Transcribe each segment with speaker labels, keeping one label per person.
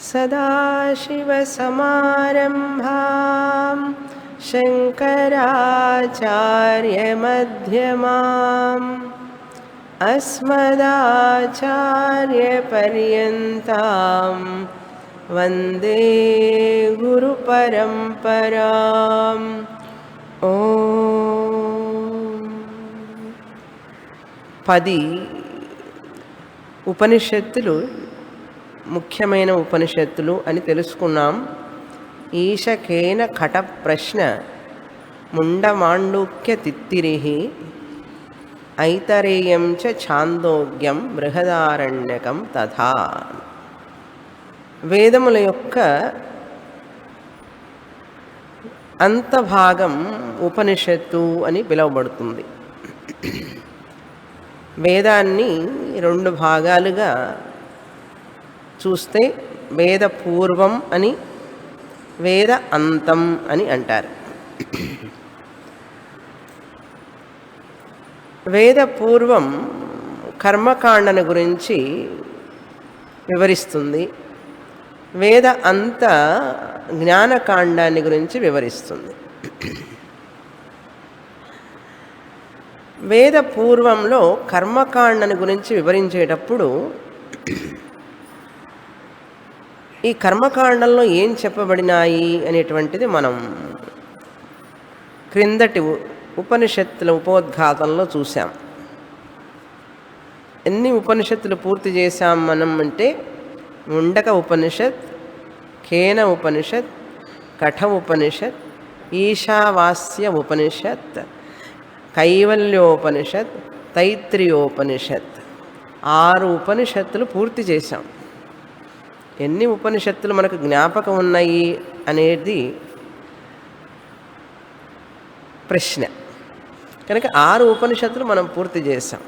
Speaker 1: सदाशिवसमारम्भां शङ्कराचार्यमध्यमाम् अस्मदाचार्यपर्यन्तां वन्दे गुरुपरम्पराम् ॐ 10 ఉపనిషత్తులు ముఖ్యమైన ఉపనిషత్తులు అని తెలుసుకున్నాం. ఈశకేన ఘట ప్రశ్న ముండమాండూక్య తిత్తిరిహి ఐతరేయం చ ఛాందోగ్యం బృహదారణ్యకం తథా. వేదముల యొక్క అంతభాగం ఉపనిషత్తు అని పిలువబడుతుంది. వేదాన్ని 2 భాగాలుగా చూస్తే వేద పూర్వం అని, వేద అంతం అని అంటారు. వేద పూర్వం కర్మకాండను గురించి వివరిస్తుంది. వేద అంత జ్ఞానకాండాన్ని గురించి వివరిస్తుంది. వేద పూర్వంలో కర్మకాండను గురించి వివరించేటప్పుడు ఈ కర్మకాండంలో ఏం చెప్పబడినాయి అనేటువంటిది మనం క్రిందటి ఉపనిషత్తుల ఉపోద్ఘాతంలో చూసాం. ఎన్ని ఉపనిషత్తులు పూర్తి చేశాం మనం అంటే ముండక ఉపనిషత్, కేన ఉపనిషత్, కఠ ఉపనిషత్, ఈశావాస్య ఉపనిషత్, కైవల్యోపనిషత్, తైత్రియోపనిషత్ 6 ఉపనిషత్తులు పూర్తి చేశాం. ఎన్ని ఉపనిషత్తులు మనకు జ్ఞాపకం ఉన్నాయి అనేది ప్రశ్న. కనుక 6 ఉపనిషత్తులు మనం పూర్తి చేశాం.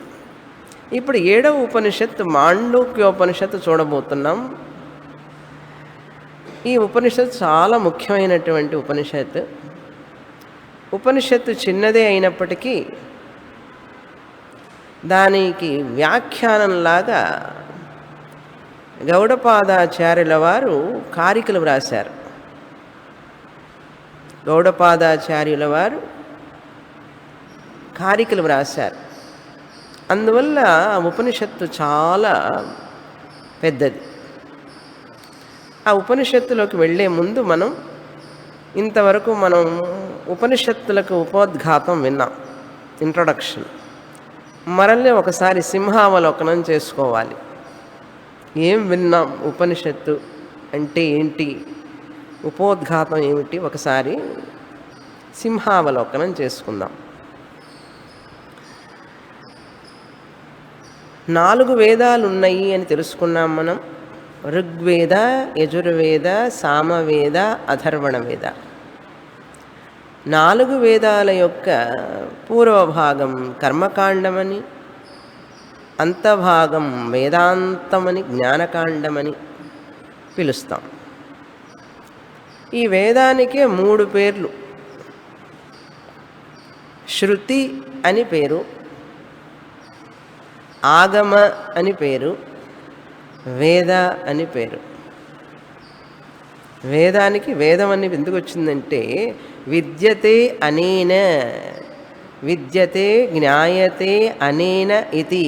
Speaker 1: ఇప్పుడు 7వ ఉపనిషత్తు మాండూక్యోపనిషత్తు చూడబోతున్నాం. ఈ ఉపనిషత్తు చాలా ముఖ్యమైనటువంటి ఉపనిషత్తు. ఉపనిషత్తు చిన్నదే అయినప్పటికీ దానికి వ్యాఖ్యానంలాగా గౌడపాదాచార్యుల వారు కారికలు వ్రాశారు. గౌడపాదాచార్యుల వారు కారికలు వ్రాశారు. అందువల్ల ఆ ఉపనిషత్తు చాలా పెద్దది. ఆ ఉపనిషత్తులోకి వెళ్ళే ముందు ఇంతవరకు మనం ఉపనిషత్తులకు ఉపోద్ఘాతం విన్నాం, ఇంట్రొడక్షన్. మరల్ని ఒకసారి సింహావలోకనం చేసుకోవాలి. ఏం విన్నాం, ఉపనిషత్తు అంటే ఏంటి, ఉపోద్ఘాతం ఏమిటి, ఒకసారి సింహావలోకనం చేసుకుందాం. 4 వేదాలు ఉన్నాయి అని తెలుసుకున్నాం మనం. ఋగ్వేద, యజుర్వేద, సామవేద, అథర్వణ వేద. 4 వేదాల యొక్క పూర్వభాగం కర్మకాండమని, అంతభాగం వేదాంతమని, జ్ఞానకాండమని పిలుస్తాం. ఈ వేదానికే 3 పేర్లు. శృతి అని పేరు, ఆగమ అని పేరు, వేద అని పేరు. వేదానికి వేదం అని ఎందుకు వచ్చిందంటే విద్యతే అనేన, విద్యతే జ్ఞాయతే అనేన ఇతి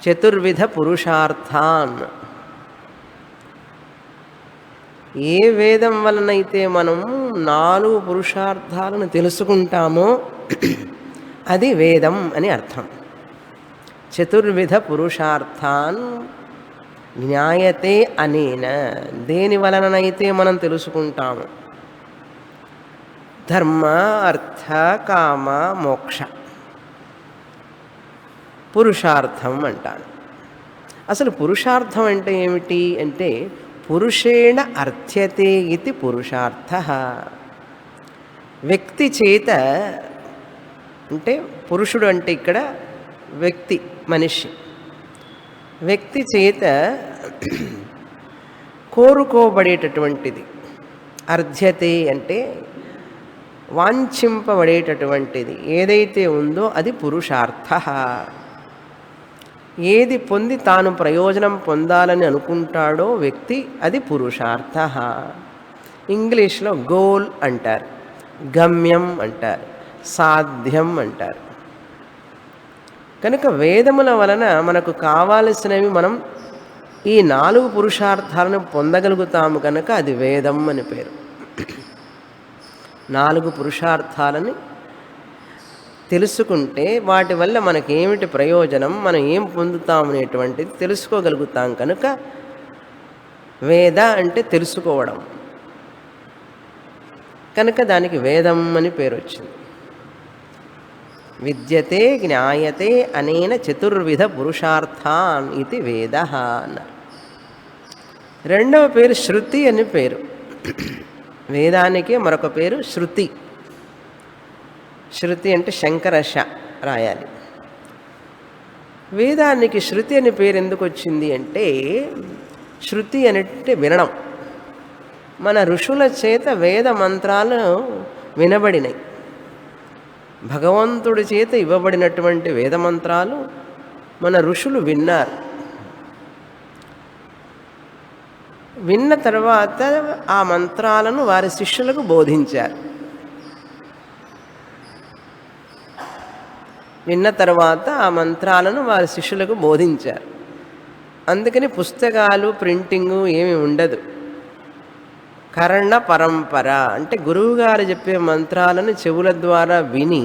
Speaker 1: చతుర్విధ పురుషార్థాన్. ఏ వేదం వలనైతే మనం 4 పురుషార్థాలను తెలుసుకుంటామో అది వేదం అని అర్థం. చతుర్విధ పురుషార్థాన్ జ్ఞాయతే అనేన, దేని వలనైతే మనం తెలుసుకుంటాము. ధర్మ, అర్థ, కామ, మోక్ష పురుషార్థం అంటాను. అసలు పురుషార్థం అంటే ఏమిటి అంటే పురుషేణ అర్థ్యతే ఇది పురుషార్థ. వ్యక్తి చేత, అంటే పురుషుడు అంటే ఇక్కడ వ్యక్తి, మనిషి. వ్యక్తి చేత కోరుకోబడేటటువంటిది. అర్థ్యతే అంటే వాంఛింపబడేటటువంటిది ఏదైతే ఉందో అది పురుషార్థ. ఏది పొంది తాను ప్రయోజనం పొందాలని అనుకుంటాడో వ్యక్తి అది పురుషార్థ. ఇంగ్లీష్లో గోల్ అంటారు, గమ్యం అంటారు, సాధ్యం అంటారు. కనుక వేదముల వలన మనకు కావాల్సినవి మనం ఈ 4 పురుషార్థాలను పొందగలుగుతాము కనుక అది వేదం అని పేరు. 4 పురుషార్థాలని తెలుసుకుంటే వాటి వల్ల మనకేమిటి ప్రయోజనం, మనం ఏం పొందుతాం అనేటువంటిది తెలుసుకోగలుగుతాం కనుక వేద అంటే తెలుసుకోవడం కనుక దానికి వేదం అని పేరు వచ్చింది. విద్యతే జ్ఞాయతే అనేన చతుర్విధ పురుషార్థాన్ ఇది వేద అన్నారు. రెండవ పేరు శృతి అని పేరు. వేదానికి మరొక పేరు శృతి. శృతి అంటే శంకరశ రాయాలి. వేదానికి శృతి అని పేరు ఎందుకు వచ్చింది అంటే శృతి అంటే వినడం. మన ఋషుల చేత వేద మంత్రాలు వినబడినాయి. భగవంతుడి చేత ఇవ్వబడినటువంటి వేద మంత్రాలు మన ఋషులు విన్నారు. విన్న తర్వాత ఆ మంత్రాలను వారి శిష్యులకు బోధించారు. విన్న తర్వాత ఆ మంత్రాలను వారి శిష్యులకు బోధించారు. అందుకని పుస్తకాలు ప్రింటింగు ఏమి ఉండదు. కర్ణ పరంపర అంటే గురువుగారు చెప్పే మంత్రాలను చెవుల ద్వారా విని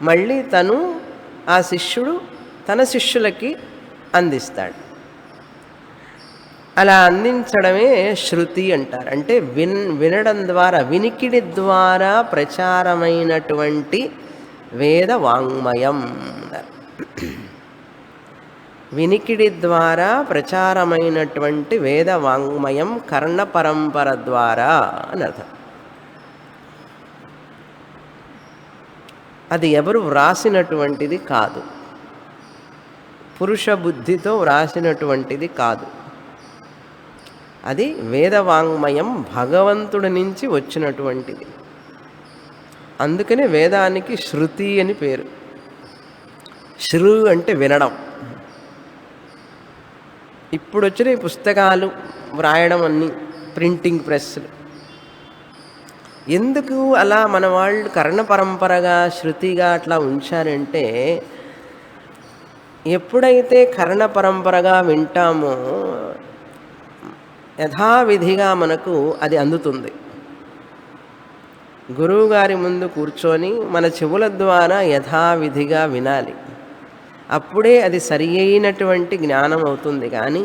Speaker 1: మళ్ళీ తను ఆ శిష్యుడు తన శిష్యులకి అందిస్తాడు. అలా అందించడమే శృతి అంటారు. అంటే వినడం ద్వారా, వినికిడి ద్వారా ప్రచారమైనటువంటి వేద వాంగ్మయం. వినికిడి ద్వారా ప్రచారమైనటువంటి వేద వాంగ్మయం కర్ణ పరంపర ద్వారా అని అర్థం. అది ఎవరు వ్రాసినటువంటిది కాదు, పురుష బుద్ధితో వ్రాసినటువంటిది కాదు. అది వేదవాంగ్మయం భగవంతుడి నుంచి వచ్చినటువంటిది. అందుకనే వేదానికి శృతి అని పేరు. శృ అంటే వినడం. ఇప్పుడు వచ్చిన ఈ పుస్తకాలు వ్రాయడం అన్నీ ప్రింటింగ్ ప్రెస్లు ఎందుకు అలా మన వాళ్ళు కర్ణ పరంపరగా శృతిగా అట్లా ఉంచారంటే ఎప్పుడైతే కర్ణ పరంపరగా వింటామో యథావిధిగా మనకు అది అందుతుంది. గురువుగారి ముందు కూర్చొని మన చెవుల ద్వారా యథావిధిగా వినాలి. అప్పుడే అది సరి అయినటువంటి జ్ఞానం అవుతుంది. కానీ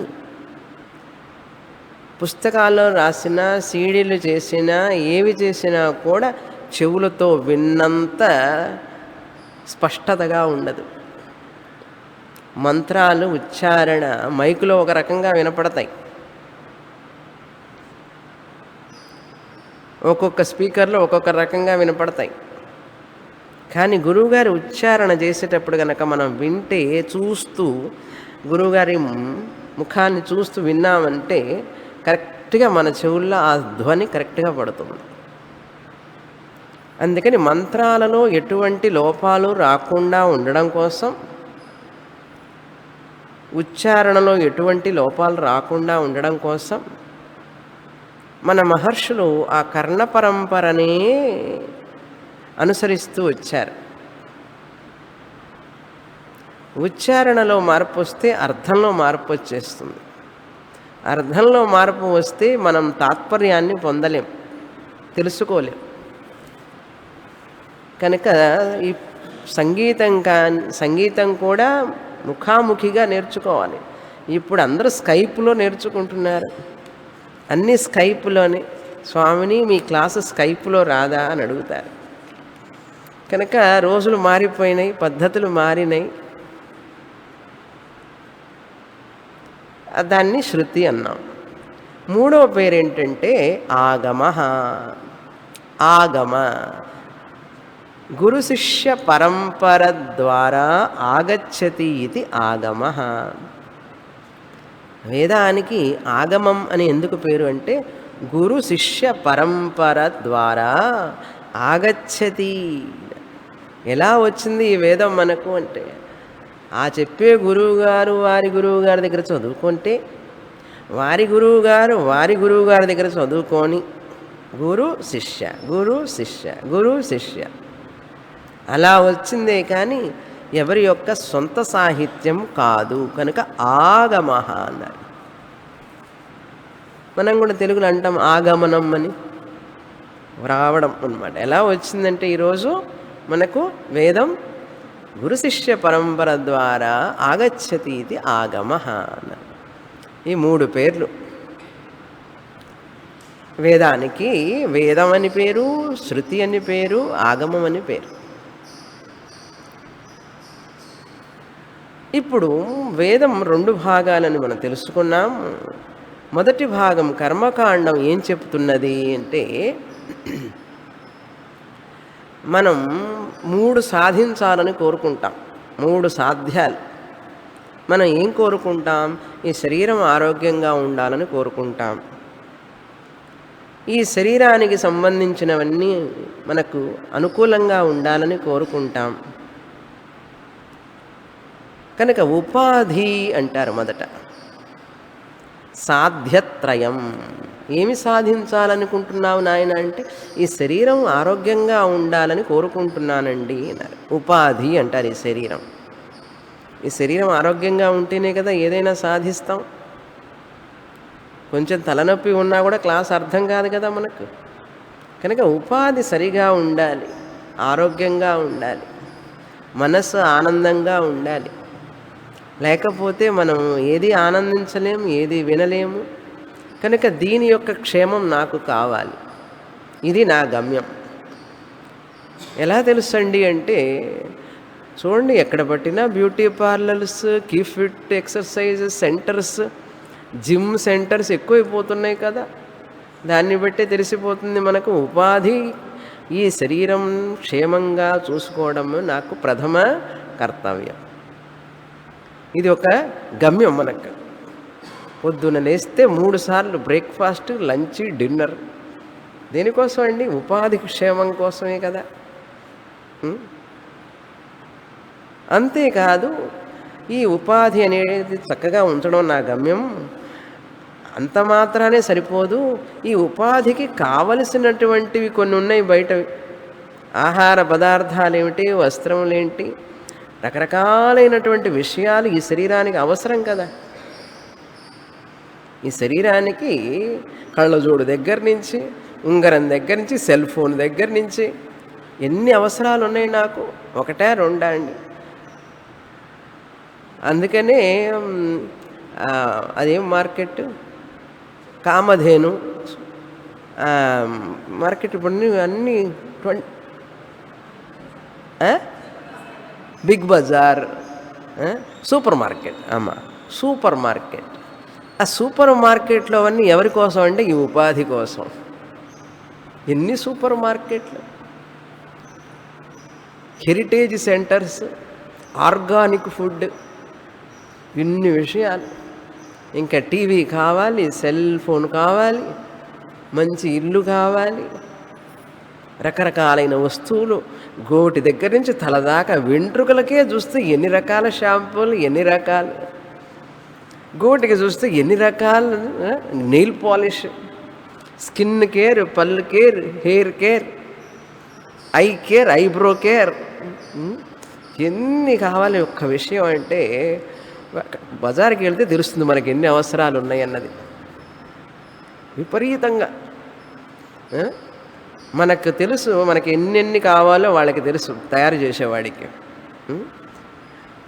Speaker 1: పుస్తకాల్లో రాసిన, సీడీలు చేసినా, ఏవి చేసినా కూడా చెవులతో విన్నంత స్పష్టతగా ఉండదు. మంత్రాలు ఉచ్చారణ మైకులో ఒక రకంగా వినపడతాయి, ఒక్కొక్క స్పీకర్లో ఒక్కొక్క రకంగా వినపడతాయి. కానీ గురువుగారి ఉచ్చారణ చేసేటప్పుడు కనుక మనం వింటే, చూస్తూ గురువుగారి ముఖాన్ని చూస్తూ విన్నామంటే కరెక్ట్గా మన చెవుల్లో ఆ ధ్వని కరెక్ట్గా పడుతుంది. అందుకని మంత్రాలలో ఎటువంటి లోపాలు రాకుండా ఉండడం కోసం, ఉచ్చారణలో ఎటువంటి లోపాలు రాకుండా ఉండడం కోసం మన మహర్షులు ఆ కర్ణ పరంపరనే అనుసరిస్తూ వచ్చారు. ఉచ్చారణలో మార్పు వస్తే అర్థంలో మార్పు వచ్చేస్తుంది. అర్థంలో మార్పు వస్తే మనం తాత్పర్యాన్ని పొందలేం, తెలుసుకోలేం. కనుక ఈ సంగీతం కూడా ముఖాముఖిగా నేర్చుకోవాలి. ఇప్పుడు అందరూ స్కైప్లో నేర్చుకుంటున్నారు. అన్నీ స్కైప్లోనే. స్వామిని మీ క్లాసు స్కైప్లో రాదా అని అడుగుతారు. కనుక రోజులు మారిపోయినాయి, పద్ధతులు మారినాయి. దాన్ని శృతి అన్నాం. మూడవ పేరేంటంటే ఆగమ. ఆగమ గురు శిష్య పరంపర ద్వారా ఆగచ్చతి ఇది ఆగమ. వేదానికి ఆగమం అని ఎందుకు పేరు అంటే గురు శిష్య పరంపర ద్వారా ఆగచ్చతి. ఎలా వచ్చింది ఈ వేదం మనకు అంటే ఆ చెప్పే గురువుగారు వారి గురువుగారి దగ్గర చదువుకుంటే వారి గురువుగారు వారి గురువుగారి దగ్గర చదువుకొని గురు శిష్య గురు శిష్య గురు శిష్య అలా వచ్చిందే కానీ ఎవరి యొక్క సొంత సాహిత్యం కాదు కనుక ఆగమః అన్నారు. మనం కూడా తెలుగులో అంటాం ఆగమనం అని, రావడం అన్నమాట. ఎలా వచ్చిందంటే ఈరోజు మనకు వేదం గురు శిష్య పరంపర ద్వారా ఆగచ్చతి ఇది ఆగమః అన్నారు. ఈ 3 పేర్లు వేదానికి. వేదం అని పేరు, శృతి అని పేరు, ఆగమం అని పేరు. ఇప్పుడు వేదం 2 భాగాలని మనం తెలుసుకున్నాం. మొదటి భాగం కర్మకాండం ఏం చెప్తున్నది అంటే మనం 3 సాధించాలని కోరుకుంటాం. 3 సాధ్యాలు. మనం ఏం కోరుకుంటాం? ఈ శరీరం ఆరోగ్యంగా ఉండాలని కోరుకుంటాం. ఈ శరీరానికి సంబంధించినవన్నీ మనకు అనుకూలంగా ఉండాలని కోరుకుంటాం. కనుక ఉపాధి అంటారు మొదట. సాధ్యత్రయం. ఏమి సాధించాలనుకుంటున్నావు నాయన అంటే ఈ శరీరం ఆరోగ్యంగా ఉండాలని కోరుకుంటున్నానండి అన్నారు. ఉపాధి అంటారు ఈ శరీరం. ఈ శరీరం ఆరోగ్యంగా ఉంటేనే కదా ఏదైనా సాధిస్తాం. కొంచెం తలనొప్పి ఉన్నా కూడా క్లాస్ అర్థం కాదు కదా మనకు. కనుక ఉపాధి సరిగా ఉండాలి, ఆరోగ్యంగా ఉండాలి, మనసు ఆనందంగా ఉండాలి. లేకపోతే మనం ఏది ఆనందించలేము, ఏది వినలేము. కనుక దీని యొక్క క్షేమం నాకు కావాలి. ఇది నా గమ్యం. ఎలా తెలుసండి అంటే చూడండి, ఎక్కడ పట్టినా beauty parlours, keep fit exercises centres, gym centres ఎక్కువైపోతున్నాయి కదా. దాన్ని బట్టే తెలిసిపోతుంది మనకు ఉపాధి. ఈ శరీరం క్షేమంగా చూసుకోవడం నాకు ప్రథమ కర్తవ్యం. ఇది ఒక గమ్యం మనకు. పొద్దున లేస్తే 3 సార్లు బ్రేక్ఫాస్ట్, లంచ్, డిన్నర్. దేనికోసం అండి? ఉపాధి క్షేమం కోసమే కదా. అంతేకాదు ఈ ఉపాధి అనేది చక్కగా ఉంచడం నా గమ్యం. అంత మాత్రానే సరిపోదు. ఈ ఉపాధికి కావలసినటువంటివి కొన్ని ఉన్నాయి బయటవి. ఆహార పదార్థాలు ఏమిటి, వస్త్రములేంటి, రకరకాలైనటువంటి విషయాలు ఈ శరీరానికి అవసరం కదా. ఈ శరీరానికి కళ్ళజోడు దగ్గర నుంచి, ఉంగరం దగ్గర నుంచి, సెల్ ఫోన్ దగ్గర నుంచి ఎన్ని అవసరాలు ఉన్నాయి నాకు. 1, 2 అండి. అందుకనే అదేం మార్కెట్, కామధేను మార్కెట్. ఇప్పుడు అన్నీ Big Bazaar, super market. Super market. ఆ సూపర్ మార్కెట్లో అవన్నీ ఎవరి కోసం అంటే ఈ ఉపాధి కోసం. ఎన్ని సూపర్ మార్కెట్లు, హెరిటేజ్ సెంటర్స్, ఆర్గానిక్ ఫుడ్, ఇన్ని విషయాలు. ఇంకా టీవీ కావాలి, సెల్ ఫోన్ కావాలి, మంచి ఇల్లు కావాలి, రకరకాలైన వస్తువులు. గోటి దగ్గర నుంచి తలదాకా వెంట్రుకలకే చూస్తే ఎన్ని రకాల షాంపూలు, ఎన్ని రకాలు. గోటికి చూస్తే ఎన్ని రకాల నెయిల్ పాలిష్, స్కిన్ కేర్, పళ్ళు care, hair care, I care, eyebrow care, ఎన్ని కావాలి. ఒక్క విషయం అంటే బజార్కి వెళ్తే తెలుస్తుంది మనకి ఎన్ని అవసరాలు ఉన్నాయి అన్నది. విపరీతంగా మనకు తెలుసు. మనకి ఎన్నెన్ని కావాలో వాళ్ళకి తెలుసు, తయారు చేసేవాడికి.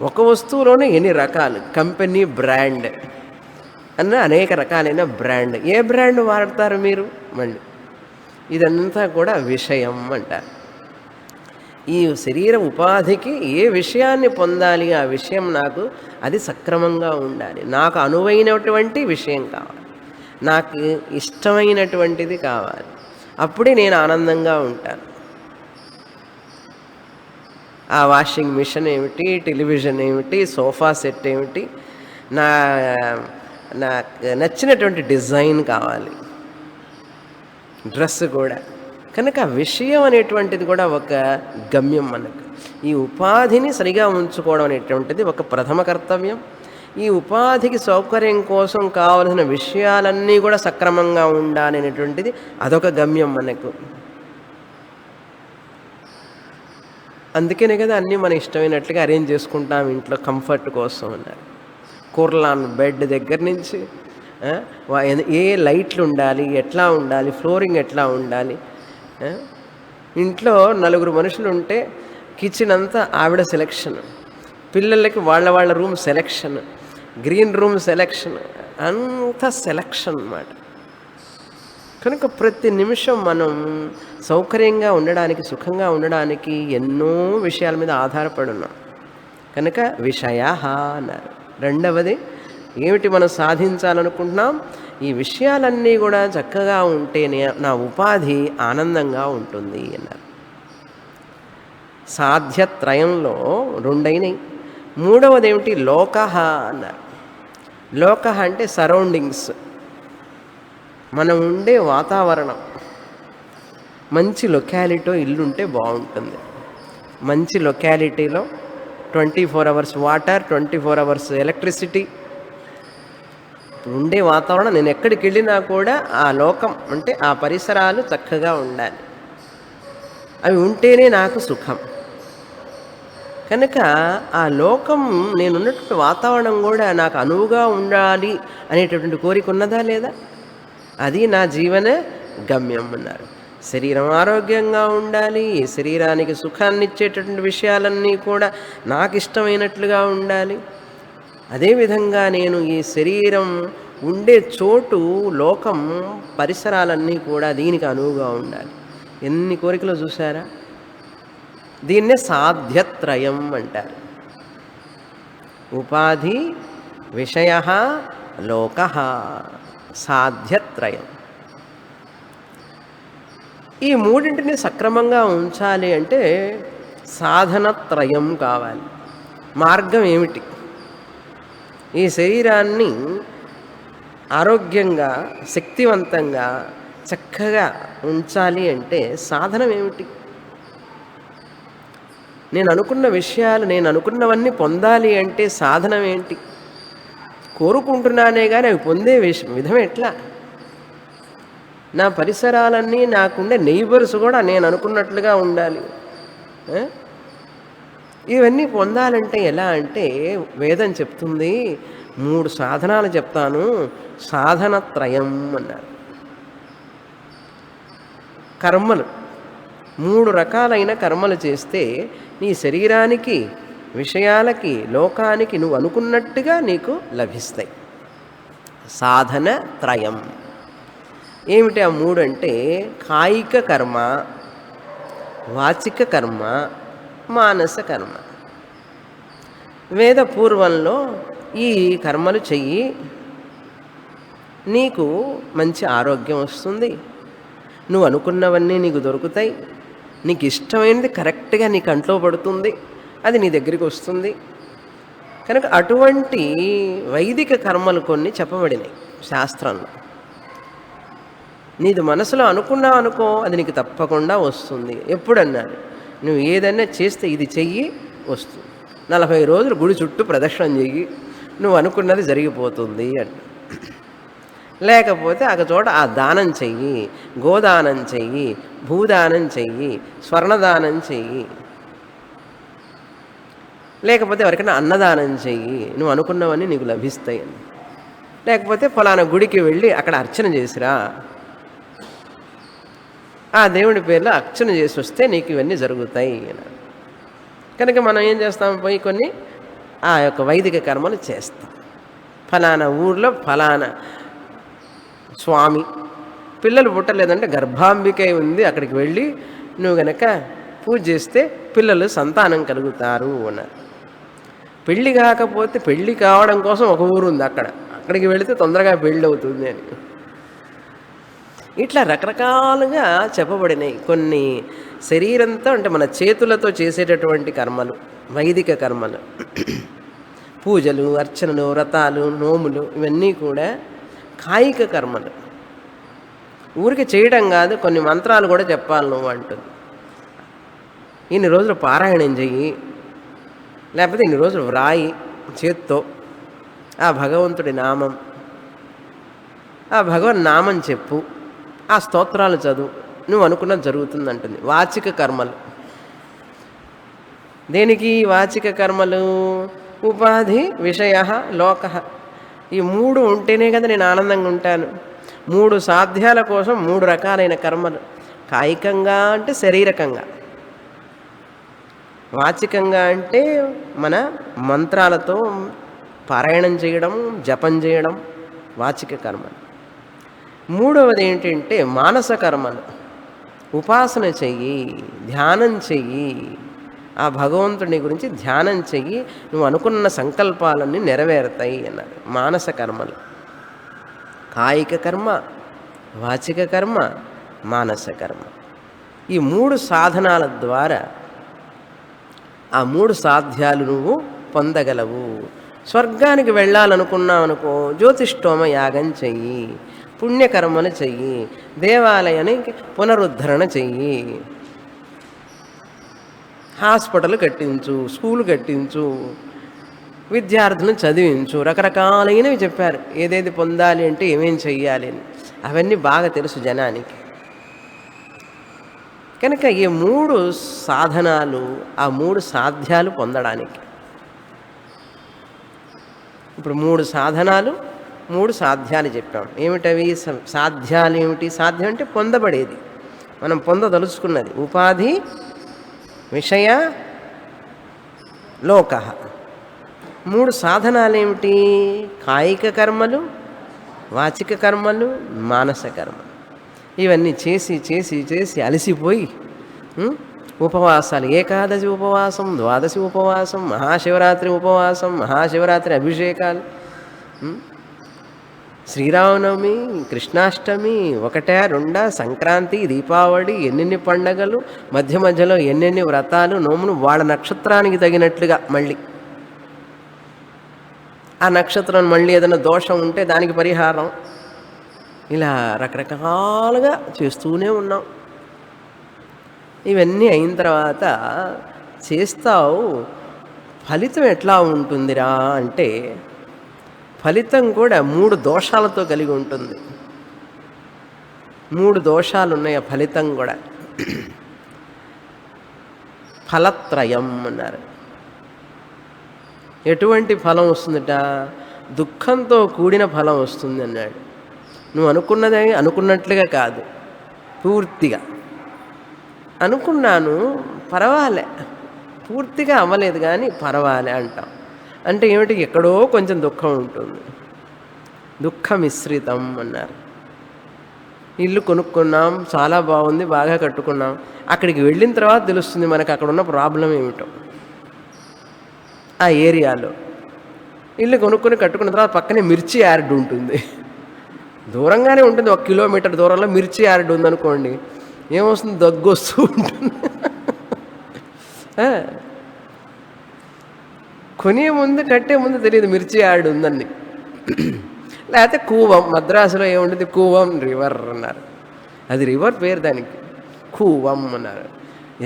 Speaker 1: ఒక వస్తువులోనే ఎన్ని రకాలు. కంపెనీ బ్రాండ్ అన్న అనేక రకాలైన బ్రాండ్. ఏ బ్రాండ్ వాడతారు మీరు? మళ్ళీ ఇదంతా కూడా విషయం అంటారు. ఈ శరీర ఉపాధికి ఏ విషయాన్ని పొందాలి, ఆ విషయం నాకు అది సక్రమంగా ఉండాలి. నాకు అనువైనటువంటి విషయం కావాలి, నాకు ఇష్టమైనటువంటిది కావాలి. అప్పుడే నేను ఆనందంగా ఉంటాను. ఆ వాషింగ్ మిషన్ ఏమిటి, టెలివిజన్ ఏమిటి, సోఫా సెట్ ఏమిటి, నాకు నచ్చినటువంటి డిజైన్ కావాలి. డ్రెస్ కూడా కనుక విషయం అనేటువంటిది కూడా ఒక గమ్యం మనకు. ఈ ఉపాధిని సరిగా ఉంచుకోవడం అనేటువంటిది ఒక ప్రథమ కర్తవ్యం. ఈ ఉపాధికి సౌకర్యం కోసం కావలసిన విషయాలన్నీ కూడా సక్రమంగా ఉండాలి అనేటువంటిది అదొక గమ్యం మనకు. అందుకనే కదా అన్నీ మన ఇష్టమైనట్లుగా అరేంజ్ చేసుకుంటాం ఇంట్లో కంఫర్ట్ కోసం అన్నారు. కూర్లాన్ బెడ్ దగ్గర నుంచి ఏ లైట్లు ఉండాలి, ఎట్లా ఉండాలి, ఫ్లోరింగ్ ఎట్లా ఉండాలి. ఇంట్లో నలుగురు మనుషులు ఉంటే కిచెన్ అంతా ఆవిడ సెలెక్షన్, పిల్లలకి వాళ్ళ room selection, green room selection, అంతా సెలెక్షన్ అన్నమాట. కనుక ప్రతి నిమిషం మనం సౌకర్యంగా ఉండడానికి, సుఖంగా ఉండడానికి ఎన్నో విషయాల మీద ఆధారపడి ఉన్నాం. కనుక విషయ అన్నారు. రెండవది ఏమిటి మనం సాధించాలనుకుంటున్నాం? ఈ విషయాలన్నీ కూడా చక్కగా ఉంటేనే నా ఉపాధి ఆనందంగా ఉంటుంది అన్నారు. సాధ్యత్రయంలో రెండైనవి. మూడవది ఏమిటి? లోక అన్నారు. లోక అంటే సరౌండింగ్స్, మనం ఉండే వాతావరణం. మంచి లొకాలిటీలో ఇల్లు ఉంటే బాగుంటుంది. మంచి లొకాలిటీలో 24 hours వాటర్, 24 hours ఎలక్ట్రిసిటీ ఉండే వాతావరణం. నేను ఎక్కడికి వెళ్ళినా కూడా ఆ లోకం అంటే ఆ పరిసరాలు చక్కగా ఉండాలి. అవి ఉంటేనే నాకు సుఖం. కనుక ఆ లోకం, నేనున్నటువంటి వాతావరణం కూడా నాకు అనువుగా ఉండాలి అనేటటువంటి కోరిక ఉన్నదా లేదా? అది నా జీవన గమ్యం అన్నారు. శరీరం ఆరోగ్యంగా ఉండాలి, శరీరానికి సుఖాన్ని ఇచ్చేటటువంటి విషయాలన్నీ కూడా నాకు ఇష్టమైనట్లుగా ఉండాలి. అదేవిధంగా నేను ఈ శరీరం ఉండే చోటు, లోకం, పరిసరాలన్నీ కూడా దీనికి అనువుగా ఉండాలి. ఎన్ని కోరికలు చూసారా? దీన్నే సాధ్యత్రయం అంటారు. ఉపాధి, విషయ, లోక, సాధ్యత్రయం. ఈ మూడింటిని సక్రమంగా ఉంచాలి అంటే సాధనత్రయం కావాలి. మార్గం ఏమిటి? ఈ శరీరాన్ని ఆరోగ్యంగా, శక్తివంతంగా, చక్కగా ఉంచాలి అంటే సాధనం ఏమిటి? నేను అనుకున్న విషయాలు, నేను అనుకున్నవన్నీ పొందాలి అంటే సాధనం ఏంటి? కోరుకుంటున్నానే కానీ అవి పొందే విధం ఎట్లా? నా పరిసరాలన్నీ, నాకుండే నెయిబర్స్ కూడా నేను అనుకున్నట్లుగా ఉండాలి. ఇవన్నీ పొందాలంటే ఎలా అంటే వేదం చెప్తుంది, 3 సాధనాలు చెప్తాను. సాధనత్రయం అన్నారు. కర్మలు, 3 రకాలైన కర్మలు చేస్తే నీ శరీరానికి, విషయాలకి, లోకానికి నువ్వు అనుకున్నట్టుగా నీకు లభిస్తాయి. సాధన త్రయం ఏమిటి? ఆ 3 అంటే కాయిక కర్మ, వాచిక కర్మ, మానస కర్మ. వేద పూర్వంలో ఈ కర్మలు చెయ్యి, నీకు మంచి ఆరోగ్యం వస్తుంది, నువ్వు అనుకున్నవన్నీ నీకు దొరుకుతాయి, నీకు ఇష్టమైనది కరెక్ట్గా నీ కంట్లో పడుతుంది, అది నీ దగ్గరికి వస్తుంది. కనుక అటువంటి వైదిక కర్మలు కొన్ని చెప్పబడినాయి శాస్త్రంలో. నీది మనసులో అనుకున్నావు అనుకో, అది నీకు తప్పకుండా వస్తుంది. ఎప్పుడన్నాడు? నువ్వు ఏదైనా చేస్తే ఇది చెయ్యి, వస్తుంది. 40 రోజులు గుడి చుట్టూ ప్రదక్షిణం చెయ్యి, నువ్వు అనుకున్నది జరిగిపోతుంది అన్న. లేకపోతే ఒక చోట ఆ దానం చెయ్యి, గోదానం చెయ్యి, భూదానం చెయ్యి, స్వర్ణదానం చెయ్యి, లేకపోతే ఎవరికైనా అన్నదానం చెయ్యి, నువ్వు అనుకున్నవన్నీ నీకు లభిస్తాయి అని. లేకపోతే ఫలానా గుడికి వెళ్ళి అక్కడ అర్చన చేసిరా, ఆ దేవుడి పేర్లో అర్చన చేసి వస్తే నీకు ఇవన్నీ జరుగుతాయి అన్నారు. కనుక మనం ఏం చేస్తాం? పోయి కొన్ని ఆ యొక్క వైదిక కర్మలు చేస్తాం. ఫలానా ఊర్లో ఫలానా స్వామి, పిల్లలు పుట్టలేదంటే గర్భాంబికే ఉంది, అక్కడికి వెళ్ళి నువ్వు గనక పూజ చేస్తే పిల్లలు సంతానం కలుగుతారు అన్నారు. పెళ్ళి కాకపోతే పెళ్ళి కావడం కోసం ఒక ఊరు ఉంది, అక్కడికి వెళితే తొందరగా పెళ్ళి అవుతుంది అని. ఇట్లా రకరకాలుగా చెప్పబడినాయి. కొన్ని శరీరంతో అంటే మన చేతులతో చేసేటటువంటి కర్మలు, వైదిక కర్మలు, పూజలు, అర్చనలు, వ్రతాలు, నోములు, ఇవన్నీ కూడా కాయిక కర్మలు. ఊరికి చేయడం కాదు, కొన్ని మంత్రాలు కూడా చెప్పాలి నువ్వు అంటుంది. ఇన్ని రోజులు పారాయణం చెయ్యి, లేకపోతే ఇన్ని రోజులు వ్రాయి చేత్తో ఆ భగవంతుడి నామం, ఆ భగవన్ నామం చెప్పు, ఆ స్తోత్రాలు చదువు, నువ్వు అనుకున్నది జరుగుతుంది అంటుంది. వాచిక కర్మలు. దేనికి వాచిక కర్మలు? ఉపాధి, విషయ, లోక. ఈ మూడు ఉంటేనే కదా నేను ఆనందంగా ఉంటాను. మూడు సాధ్యాల కోసం మూడు రకాలైన కర్మలు. కాయికంగా అంటే శరీరకంగా, వాచికంగా అంటే మన మంత్రాలతో పారాయణం చేయడం, జపం చేయడం వాచిక కర్మలు. మూడవది ఏంటంటే మానస కర్మలు. ఉపాసన చెయ్యి, ధ్యానం చెయ్యి, ఆ భగవంతుని గురించి ధ్యానం చెయ్యి, నువ్వు అనుకున్న సంకల్పాలన్నీ నెరవేరుతాయి అన్నారు. మానస కర్మలు. కాయిక కర్మ, వాచిక కర్మ, మానస కర్మ. ఈ మూడు సాధనాల ద్వారా ఆ మూడు సాధ్యాలు నువ్వు పొందగలవు. స్వర్గానికి వెళ్ళాలనుకున్నావు అనుకో, జ్యోతిష్ఠోమ యాగం చెయ్యి, పుణ్యకర్మలు చెయ్యి, దేవాలయానికి పునరుద్ధరణ చెయ్యి, హాస్పిటల్ కట్టించు, స్కూల్ కట్టించు, విద్యార్థులను చదివించు, రకరకాలైనవి చెప్పారు. ఏదేది పొందాలి అంటే ఏమేం చెయ్యాలి అని. అవన్నీ బాగా తెలుసు జనానికి. కనుక ఈ మూడు సాధనాలు, ఆ మూడు సాధ్యాలు పొందడానికి. ఇప్పుడు మూడు సాధనాలు, మూడు సాధ్యాలు చెప్పాం. ఏమిటవి సాధ్యాలు? ఏమిటి సాధ్యం అంటే పొందబడేది, మనం పొందదలుచుకున్నది. ఉపాధి, విషయ, లోక. మూడు సాధనాలు ఏమిటి? కాయిక కర్మలు, వాచిక కర్మలు, మానస కర్మలు. ఇవన్నీ చేసి చేసి చేసి అలసిపోయి ఉపవాసాలు, ఏకాదశి ఉపవాసం, ద్వాదశి ఉపవాసం, మహాశివరాత్రి ఉపవాసం, మహాశివరాత్రి అభిషేకాలు, శ్రీరామనవమి, కృష్ణాష్టమి, ఒకటా రెండా, సంక్రాంతి, దీపావళి, ఎన్నెన్ని పండగలు, మధ్య మధ్యలో ఎన్నెన్ని వ్రతాలు, నోములు, వాళ్ళ నక్షత్రానికి తగినట్లుగా మళ్ళీ ఆ నక్షత్రం మళ్ళీ ఏదైనా దోషం ఉంటే దానికి పరిహారం, ఇలా రకరకాలుగా చేస్తూనే ఉన్నాం. ఇవన్నీ అయిన తర్వాత చేస్తావు, ఫలితం ఎట్లా ఉంటుందిరా అంటే ఫలితం కూడా మూడు దోషాలతో కలిగి ఉంటుంది. మూడు దోషాలు ఉన్నాయి ఆ ఫలితం కూడా. ఫలత్రయం అన్నారు. ఎటువంటి ఫలం వస్తుందట? దుఃఖంతో కూడిన ఫలం వస్తుంది అన్నాడు. నువ్వు అనుకున్నది అనుకున్నట్లుగా కాదు, పూర్తిగా అనుకున్నాను పర్వాలే, పూర్తిగా అవ్వలేదు కానీ పర్వాలే అంటాం. అంటే ఏమిటి? ఎక్కడో కొంచెం దుఃఖం ఉంటుంది. దుఃఖ మిశ్రితం అన్నారు. ఇల్లు కొనుక్కున్నాం, చాలా బాగుంది, బాగా కట్టుకున్నాం. అక్కడికి వెళ్ళిన తర్వాత తెలుస్తుంది మనకు అక్కడ ఉన్న ప్రాబ్లం ఏమిటో. ఆ ఏరియాలో ఇల్లు కొనుక్కొని కట్టుకున్న తర్వాత పక్కనే మిర్చి యార్డ్ ఉంటుంది. దూరంగానే ఉంటుంది, 1 కిలోమీటర్ దూరంలో మిర్చి యార్డ్ ఉందనుకోండి, ఏమొస్తుంది? దగ్గు వస్తూ ఉంటుంది. కొనే ముందు కట్టే ముందు తెలియదు మిర్చి యార్డ్ ఉందని. లేకపోతే కూవం, మద్రాసులో ఏముంటుంది? కూవం రివర్ అన్నారు. అది రివర్ పేరు దానికి, కూవం అన్నారు.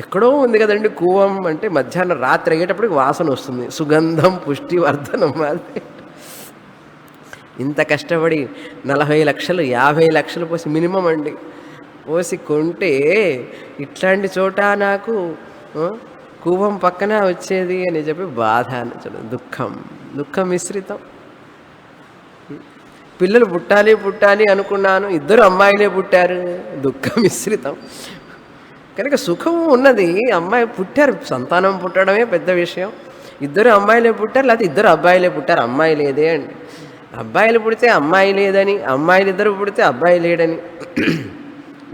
Speaker 1: ఎక్కడో ఉంది కదండి కూవం అంటే. మధ్యాహ్నం రాత్రి అయ్యేటప్పటికి వాసన వస్తుంది, సుగంధం పుష్టివర్ధనం. అది ఇంత కష్టపడి 40 లక్షలు 50 లక్షలు పోసి మినిమం అండి పోసి కొంటే ఇట్లాంటి చోట నాకు కూవం పక్కన వచ్చేది అని చెప్పి బాధ అని, దుఃఖం, దుఃఖం మిశ్రితం. పిల్లలు పుట్టాలి పుట్టాలి అనుకున్నాను, 2 అమ్మాయిలే పుట్టారు, దుఃఖం మిశ్రితం. కనుక సుఖం ఉన్నది, అమ్మాయి పుట్టారు, సంతానం పుట్టడమే పెద్ద విషయం. 2 అమ్మాయిలే పుట్టారు, లేకపోతే 2 అబ్బాయిలే పుట్టారు, అమ్మాయి లేదే అండి. అబ్బాయిలు పుడితే అమ్మాయి లేదని, అమ్మాయిలు 2 పుడితే అబ్బాయి లేడని,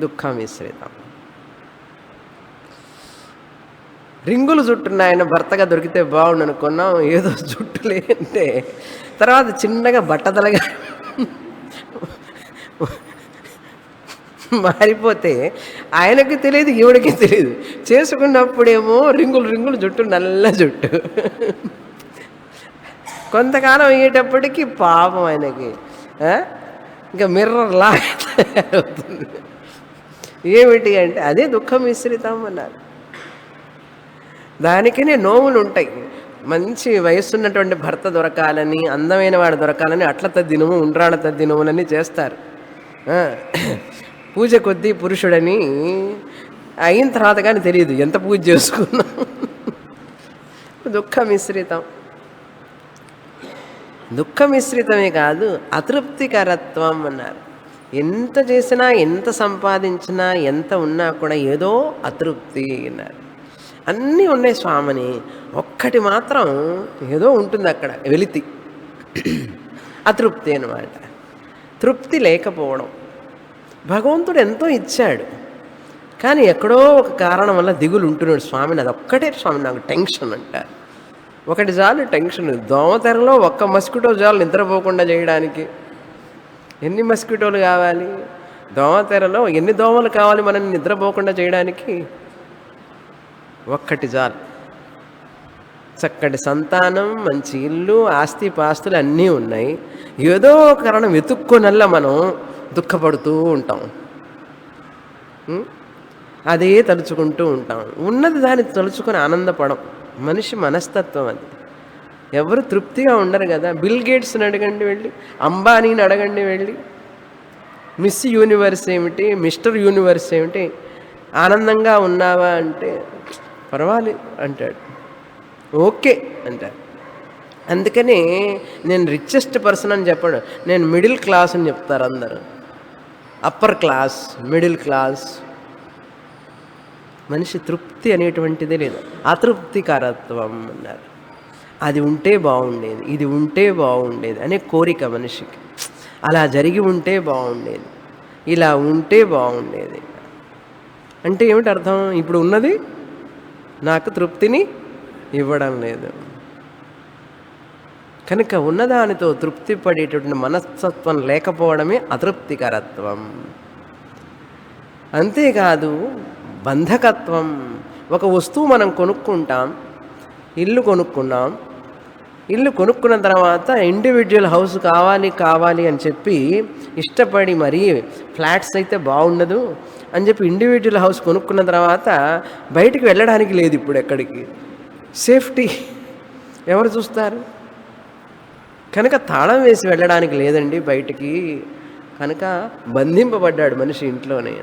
Speaker 1: దుఃఖం మిశ్రితం. రింగులు జుట్టున్నాయన భర్తగా దొరికితే బాగుండు అనుకున్నాం, ఏదో జుట్టులే అంటే తర్వాత చిన్నగా బట్టతలగా మారిపోతే ఆయనకి తెలియదు, ఈవిడికి తెలియదు. చేసుకున్నప్పుడేమో రింగులు రింగులు జుట్టు, నల్ల జుట్టు. కొంతకాలం అయ్యేటప్పటికి పాపం ఆయనకి ఇంకా మిర్రర్ లాగా అవుతుంది. ఏమిటి అంటే అదే దుఃఖం మిశ్రితం అన్నారు. దానికనే నోములు ఉంటాయి. మంచి వయస్సున్నటువంటి భర్త దొరకాలని, అందమైన వాడు దొరకాలని అట్ల తద్దినము, ఉండ్రాళ్ళ తద్దినములని చేస్తారు. ఆ, పూజ కొద్దీ పురుషుడని అయిన తర్వాత కానీ తెలియదు ఎంత పూజ చేసుకున్నాం. దుఃఖ మిశ్రితం. దుఃఖ మిశ్రితమే కాదు, అతృప్తికరత్వం అన్నారు. ఎంత చేసినా, ఎంత సంపాదించినా, ఎంత ఉన్నా కూడా ఏదో అతృప్తి అన్నారు. అన్నీ ఉన్నాయి స్వామిని, ఒక్కటి మాత్రం ఏదో ఉంటుంది అక్కడ వెలితి, అతృప్తి అన్నమాట. తృప్తి లేకపోవడం. భగవంతుడు ఎంతో ఇచ్చాడు, కానీ ఎక్కడో ఒక కారణం వల్ల దిగులు ఉంటున్నాడు స్వామిని. అది ఒక్కటే స్వామి నాకు టెన్షన్ అంటారు. ఒకటి చాలు టెన్షన్. దోమతెరలో ఒక్క మస్కిటో చాలు నిద్రపోకుండా చేయడానికి. ఎన్ని మస్కిటోలు కావాలి? దోమతెరలో ఎన్ని దోమలు కావాలి మనం నిద్రపోకుండా చేయడానికి? ఒక్కటి చాలు. చక్కటి సంతానం, మంచి ఇల్లు, ఆస్తి పాస్తులు అన్నీ ఉన్నాయి. ఏదో కారణం వెతుక్కొనల్లా మనం దుఃఖపడుతూ ఉంటాం. అదే తలుచుకుంటూ ఉంటాం. ఉన్నది దాన్ని తలుచుకొని ఆనందపడం మనిషి మనస్తత్వం. అది ఎవరు తృప్తిగా ఉండరు కదా. బిల్ గేట్స్ని అడగండి వెళ్ళి, అంబానీని అడగండి వెళ్ళి, మిస్ యూనివర్స్ ఏమిటి, మిస్టర్ యూనివర్స్ ఏమిటి, ఆనందంగా ఉన్నావా అంటే పర్వాలేదు అంటాడు, ఓకే అంటాడు. అందుకని నేను రిచెస్ట్ పర్సన్ అని చెప్పాడు, నేను మిడిల్ క్లాస్ అని చెప్తారు అందరూ. Upper class, middle class. మనిషి తృప్తి అనేటువంటిదే లేదు, అతృప్తికరత్వం అన్నారు. అది ఉంటే బాగుండేది, ఇది ఉంటే బాగుండేది అనే కోరిక మనిషికి. అలా జరిగి ఉంటే బాగుండేది, ఇలా ఉంటే బాగుండేది అంటే ఏమిటి అర్థం? ఇప్పుడు ఉన్నది నాకు తృప్తిని ఇవ్వడం లేదు. కనుక ఉన్నదానితో తృప్తి పడేటటువంటి మనస్తత్వం లేకపోవడమే అతృప్తికరత్వం. అంతేకాదు బంధకత్వం. ఒక వస్తువు మనం కొనుక్కుంటాం, ఇల్లు కొనుక్కున్నాం, ఇల్లు కొనుక్కున్న తర్వాత ఇండివిజువల్ హౌస్ కావాలి అని చెప్పి ఇష్టపడి మరీ ఫ్లాట్స్ అయితే బాగుండదు అని చెప్పి ఇండివిజువల్ హౌస్ కొనుక్కున్న తర్వాత బయటికి వెళ్ళడానికి లేదు. ఇప్పుడు ఎక్కడికి సేఫ్టీ ఎవరు చూస్తారు? కనుక తాళం వేసి వెళ్ళడానికి లేదండి బయటికి. కనుక బంధింపబడ్డాడు మనిషి ఇంట్లోనే.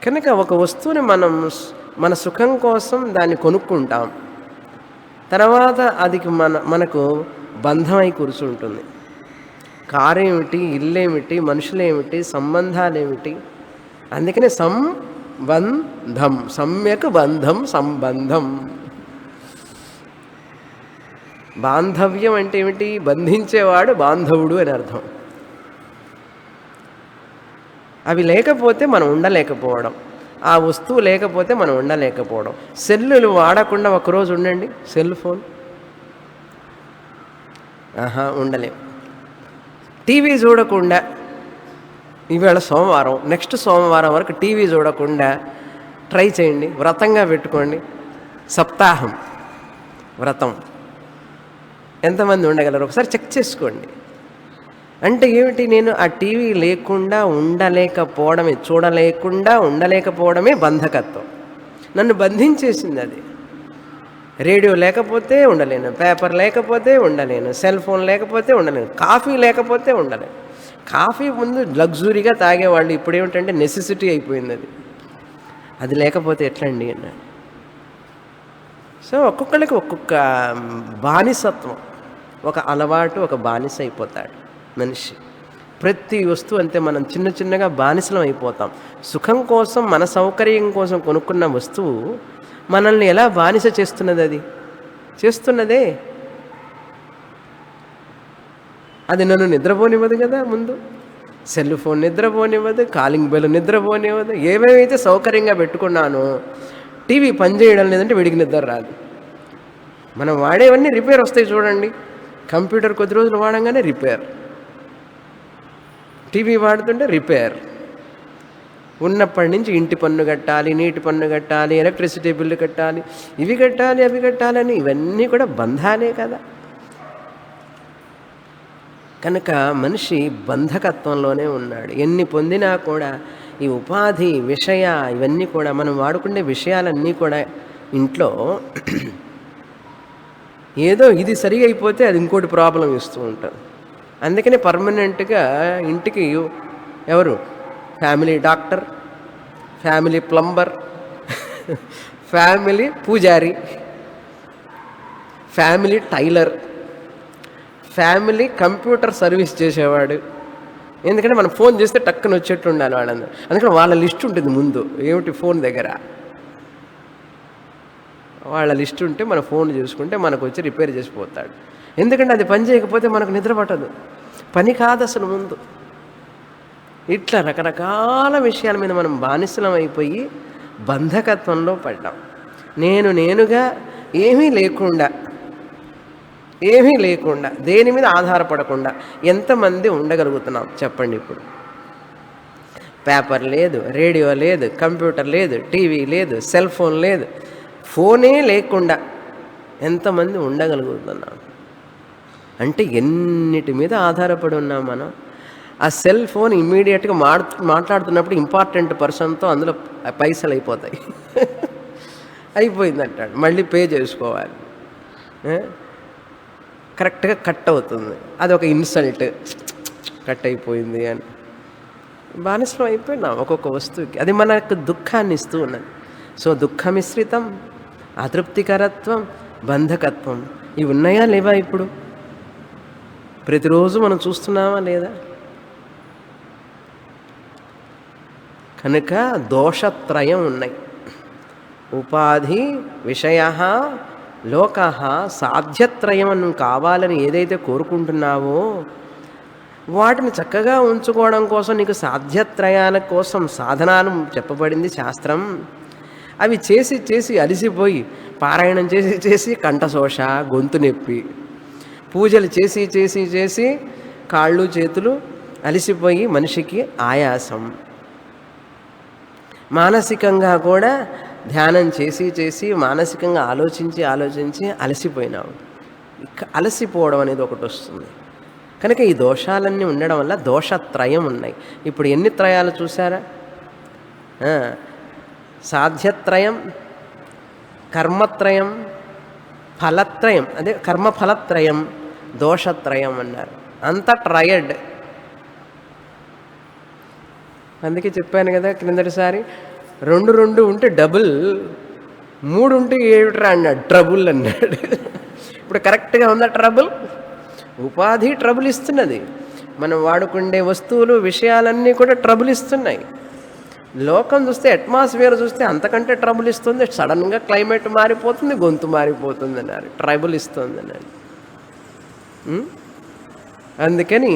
Speaker 1: కనుక ఒక వస్తువుని మనం మన సుఖం కోసం దాన్ని కొనుక్కుంటాం, తర్వాత అది మనకు బంధమై కూర్చుంటుంది. కారేమిటి, ఇల్లేమిటి, మనుషులేమిటి, సంబంధాలేమిటి. అందుకనే సంబంధం, సమ్యక్ బంధం, సంబంధం. బాంధవ్యం అంటే ఏమిటి? బంధించేవాడు బాంధవుడు అని అర్థం. అవి లేకపోతే మనం ఉండలేకపోవడం, ఆ వస్తువు లేకపోతే మనం ఉండలేకపోవడం. సెల్లులు వాడకుండా ఒకరోజు ఉండండి, సెల్ ఫోన్ ఉండలేం. టీవీ చూడకుండా ఇవాళ సోమవారం, నెక్స్ట్ సోమవారం వరకు టీవీ చూడకుండా ట్రై చేయండి, వ్రతంగా పెట్టుకోండి. సప్తాహం వ్రతం ఎంతమంది ఉండగలరు ఒకసారి చెక్ చేసుకోండి. అంటే ఏమిటి? నేను ఆ టీవీ లేకుండా ఉండలేకపోవడమే, చూడలేకుండా ఉండలేకపోవడమే బంధకత్వం. నన్ను బంధించేసింది అది. రేడియో లేకపోతే ఉండలేను, పేపర్ లేకపోతే ఉండలేను, సెల్ ఫోన్ లేకపోతే ఉండలేను, కాఫీ లేకపోతే ఉండలేను. కాఫీ ముందు లగ్జరీగా తాగేవాళ్ళు, ఇప్పుడు ఏమిటంటే నెసెసిటీ అయిపోయింది అది. అది లేకపోతే ఎట్లండి అన్నాడు. సో ఒక్కొక్కరికి ఒక్కొక్క బానిసత్వం, ఒక అలవాటు, ఒక బానిస అయిపోతాడు మనిషి. ప్రతి వస్తువు అంతే. మనం చిన్న చిన్నగా బానిసలం అయిపోతాం. సుఖం కోసం, మన సౌకర్యం కోసం కొనుక్కున్న వస్తువు మనల్ని ఎలా బానిస చేస్తున్నది? అది చేస్తున్నదే. అది నన్ను నిద్రపోనివ్వదు కదా. ముందు సెల్ ఫోన్ నిద్రపోనివ్వదు, కాలింగ్ బెల్ నిద్రపోనివ్వదు. ఏమేమైతే సౌకర్యంగా పెట్టుకున్నానో, టీవీ పనిచేయడం లేదంటే వీడికి నిద్ర రాదు. మనం వాడేవన్నీ రిపేర్ వస్తాయి చూడండి. కంప్యూటర్ కొద్ది రోజులు వాడంగానే రిపేర్, టీవీ వాడుతుంటే రిపేర్. ఉన్నప్పటి నుంచి ఇంటి పన్ను కట్టాలి, నీటి పన్ను కట్టాలి, ఎలక్ట్రిసిటీ బిల్లు కట్టాలి, ఇవి కట్టాలి, అవి కట్టాలని, ఇవన్నీ కూడా బంధాలే కదా. కనుక మనిషి బంధకత్వంలోనే ఉన్నాడు. ఎన్ని పొందినా కూడా ఈ ఉపాధి, విషయ ఇవన్నీ కూడా మనం వాడుకునే విషయాలన్నీ కూడా ఇంట్లో ఏదో ఇది సరిగా అయిపోతే అది ఇంకోటి ప్రాబ్లం ఇస్తూ ఉంటుంది. అందుకని పర్మనెంట్‌గా ఇంటికి ఎవరు family doctor, family plumber, family పూజారి, family tailor, family computer service చేసేవాడు. ఎందుకంటే మనం ఫోన్ చేస్తే టక్కున వచ్చేట్టు ఉండాలి వాళ్ళందరూ. అందుకని వాళ్ళ లిస్ట్ ఉంటుంది ముందు. ఏమిటి ఫోన్ దగ్గర వాళ్ళ లిస్ట్ ఉంటే మన ఫోన్ చూసుకుంటే మనకు వచ్చి రిపేర్ చేసిపోతాడు. ఎందుకంటే అది పని చేయకపోతే మనకు నిద్ర పట్టదు, పని కాదు అసలు ముందు. ఇట్లా రకరకాల విషయాల మీద మనం బానిసలం అయిపోయి బంధకత్వంలో పడ్డాం. నేనుగా ఏమీ లేకుండా దేని మీద ఆధారపడకుండా ఎంతమంది ఉండగలుగుతున్నాం చెప్పండి? ఇప్పుడు పేపర్ లేదు, రేడియో లేదు, కంప్యూటర్ లేదు, టీవీ లేదు, సెల్ ఫోన్ లేదు, ఫోనే లేకుండా ఎంతమంది ఉండగలుగుతున్నాం? అంటే ఎన్నిటి మీద ఆధారపడి ఉన్నాం మనం. ఆ సెల్ ఫోన్ ఇమ్మీడియట్గా మాట్లాడుతున్నప్పుడు ఇంపార్టెంట్ పర్సన్తో అందులో పైసలు అయిపోతాయి. అయిపోయిందంటాడు, మళ్ళీ పే చేసుకోవాలి, కరెక్ట్గా కట్ అవుతుంది. అది ఒక ఇన్సల్ట్, కట్ అయిపోయింది అని. బానిసలం అయిపోయినాం ఒక్కొక్క వస్తువుకి. అది మనకు దుఃఖాన్ని ఇస్తూ ఉన్నది. సో దుఃఖమిశ్రితం, అతృప్తికరత్వం, బంధకత్వం ఇవి ఉన్నాయా లేవా? ఇప్పుడు ప్రతిరోజు మనం చూస్తున్నామా లేదా? కనుక దోషత్రయం ఉన్నాయి. ఉపాధి, విషయ, లోక, సాధ్యత్రయం నువ్వు కావాలని ఏదైతే కోరుకుంటున్నావో వాటిని చక్కగా ఉంచుకోవడం కోసం నీకు సాధ్యత్రయాల కోసం సాధనాలు చెప్పబడింది శాస్త్రం. అవి చేసి చేసి అలసిపోయి పారాయణం చేసి చేసి కంఠశోష, గొంతు నొప్పి, పూజలు చేసి చేసి చేసి కాళ్ళు చేతులు అలసిపోయి మనిషికి ఆయాసం, మానసికంగా కూడా ధ్యానం చేసి చేసి మానసికంగా ఆలోచించి ఆలోచించి అలసిపోయినావు. అలసిపోవడం అనేది ఒకటి వస్తుంది. కనుక ఈ దోషాలన్నీ ఉండడం వల్ల దోషత్రయం ఉన్నాయి. ఇప్పుడు ఎన్ని త్రయాలు చూసారా? సాధ్యత్రయం, కర్మత్రయం, ఫలత్రయం, అదే కర్మఫలత్రయం, దోషత్రయం అన్నారు. అంతా ట్రయడ్. అందుకే చెప్పాను కదా క్రిందటిసారి, 2 ఉంటే డబుల్, 3 ఉంటే ఏమిట్రా అన్నాడు, ట్రబుల్ అన్నాడు. ఇప్పుడు కరెక్ట్గా ఉందా ట్రబుల్? ఉపాధి ట్రబుల్ ఇస్తున్నది, మనం వాడుకునే వస్తువులు విషయాలన్నీ కూడా ట్రబుల్ ఇస్తున్నాయి. లోకం చూస్తే, అట్మాస్ఫియర్ చూస్తే అంతకంటే ట్రబుల్ ఇస్తుంది. సడన్గా క్లైమేట్ మారిపోతుంది, గొంతు మారిపోతుంది అన్నారు, ట్రబుల్ ఇస్తుంది అన్నారు. అందుకని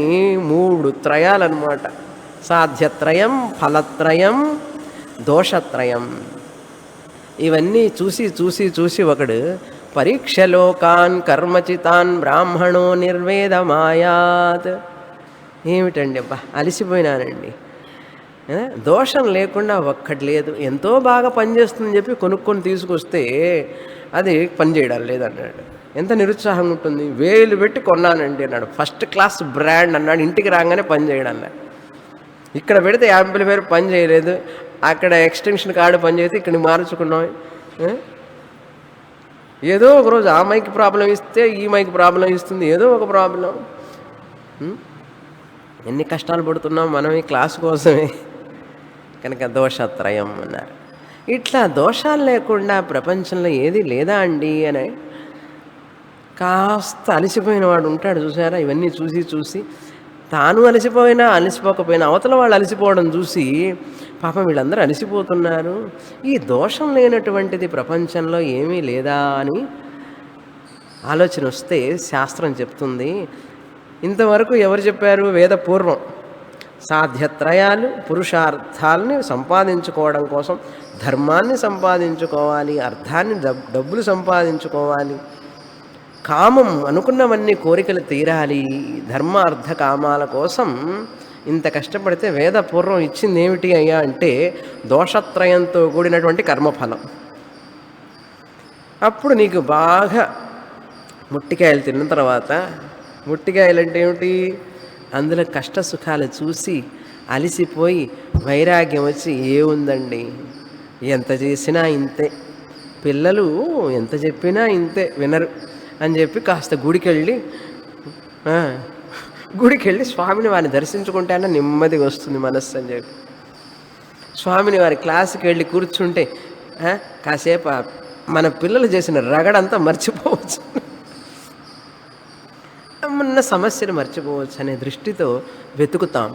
Speaker 1: 3 త్రయాలన్నమాట. సాధ్యత్రయం, ఫలత్రయం, దోషత్రయం. ఇవన్నీ చూసి చూసి చూసి ఒకడు పరీక్షలోకాన్ కర్మచితాన్ బ్రాహ్మణో నిర్వేదమాయాత్. ఏమిటండి అబ్బా, అలసిపోయినానండి, దోషం లేకుండా ఒక్కటి లేదు, ఎంతో బాగా పనిచేస్తుందని చెప్పి కొనుక్కొని తీసుకొస్తే అది పనిచేయడం లేదన్నాడు. ఎంత నిరుత్సాహం ఉంటుంది. వేలు పెట్టి కొన్నానండి అన్నాడు, ఫస్ట్ క్లాస్ బ్రాండ్ అన్నాడు, ఇంటికి రాగానే పని చేయడం అన్నాడు. ఇక్కడ పెడితే యాంప్లిఫైర్ పని చేయలేదు, అక్కడ ఎక్స్టెన్షన్ కార్డు పని చేస్తే ఇక్కడ మార్చుకున్నాం. ఏదో ఒకరోజు ఆ మైక్ ప్రాబ్లం ఇస్తే ఈ మైక్ ప్రాబ్లం ఇస్తుంది, ఏదో ఒక ప్రాబ్లం. ఎన్ని కష్టాలు పడుతున్నాం మనం ఈ క్లాసు కోసమే. కనుక దోషత్రయం అన్నారు. ఇట్లా దోషాలు లేకుండా ప్రపంచంలో ఏది లేదా అండి అని కాస్త అలసిపోయిన వాడు ఉంటాడు చూసారా? ఇవన్నీ చూసి చూసి తాను అలసిపోకపోయినా అవతల వాళ్ళు అలసిపోవడం చూసి పాపం వీళ్ళందరూ అలసిపోతున్నారు, ఈ దోషం లేనటువంటిది ప్రపంచంలో ఏమీ లేదా అని ఆలోచన వస్తే శాస్త్రం చెప్తుంది. ఇంతవరకు ఎవరు చెప్పారు? వేద పూర్వం సాధ్యత్రయాలు, పురుషార్థాలని సంపాదించుకోవడం కోసం ధర్మాన్ని సంపాదించుకోవాలి, అర్థాన్ని డబ్బులు సంపాదించుకోవాలి, కామం అనుకున్నవన్నీ కోరికలు తీరాలి, ధర్మ అర్థ కామాల కోసం ఇంత కష్టపడితే వేద పూర్వం ఇచ్చింది ఏమిటి అయ్యా అంటే దోషత్రయంతో కూడినటువంటి కర్మఫలం. అప్పుడు నీకు బాగా ముట్టికాయలు తిన్న తర్వాత, ముట్టికాయలు అంటే ఏమిటి? అందులో కష్ట సుఖాలు చూసి అలిసిపోయి వైరాగ్యం వచ్చి ఏముందండి, ఎంత చేసినా ఇంతే, పిల్లలు ఎంత చెప్పినా ఇంతే వినరు అని చెప్పి కాస్త ఆ, గుడికెళ్ళి స్వామిని వారిని దర్శించుకుంటేనే నెమ్మదిగా వస్తుంది మనస్సు అని చెప్పి స్వామిని వారి క్లాసుకి వెళ్ళి కూర్చుంటే కాసేపు మన పిల్లలు చేసిన రగడంతా మర్చిపోవచ్చు, ఉన్న సమస్యను మర్చిపోవచ్చు అనే దృష్టితో వెతుకుతాం.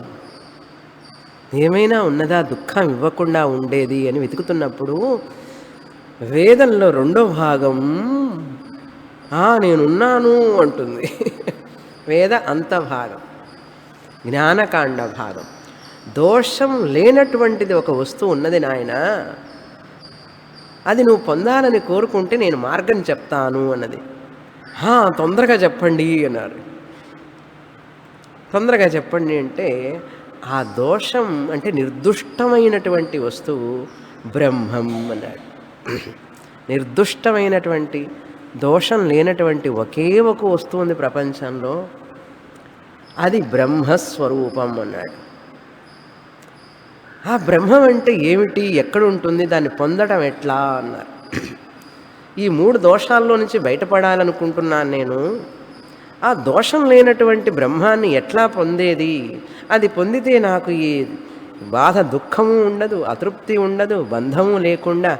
Speaker 1: ఏమైనా ఉన్నదా దుఃఖం ఇవ్వకుండా ఉండేది అని వెతుకుతున్నప్పుడు వేదంలో రెండో భాగం నేనున్నాను అంటుంది. వేద అంతభాగం, జ్ఞానకాండ భాగం. దోషం లేనటువంటిది ఒక వస్తువు ఉన్నది నాయన, అది నువ్వు పొందాలని కోరుకుంటే నేను మార్గం చెప్తాను అన్నది. తొందరగా చెప్పండి అన్నారు. తొందరగా చెప్పండి అంటే ఆ దోషం అంటే నిర్దుష్టమైనటువంటి వస్తువు బ్రహ్మం అన్నాడు. నిర్దుష్టమైనటువంటి దోషం లేనటువంటి ఒకే ఒక వస్తువు ఉంది ప్రపంచంలో, అది బ్రహ్మస్వరూపం అన్నాడు. ఆ బ్రహ్మం అంటే ఏమిటి, ఎక్కడ ఉంటుంది, దాన్ని పొందడం ఎట్లా అన్నారు. ఈ 3 దోషాల్లో నుంచి బయటపడాలనుకుంటున్నాను నేను. ఆ దోషం లేనటువంటి బ్రహ్మాన్ని ఎట్లా పొందేది, అది పొందితే నాకు ఈ బాధ దుఃఖము ఉండదు, అతృప్తి ఉండదు, బంధము లేకుండా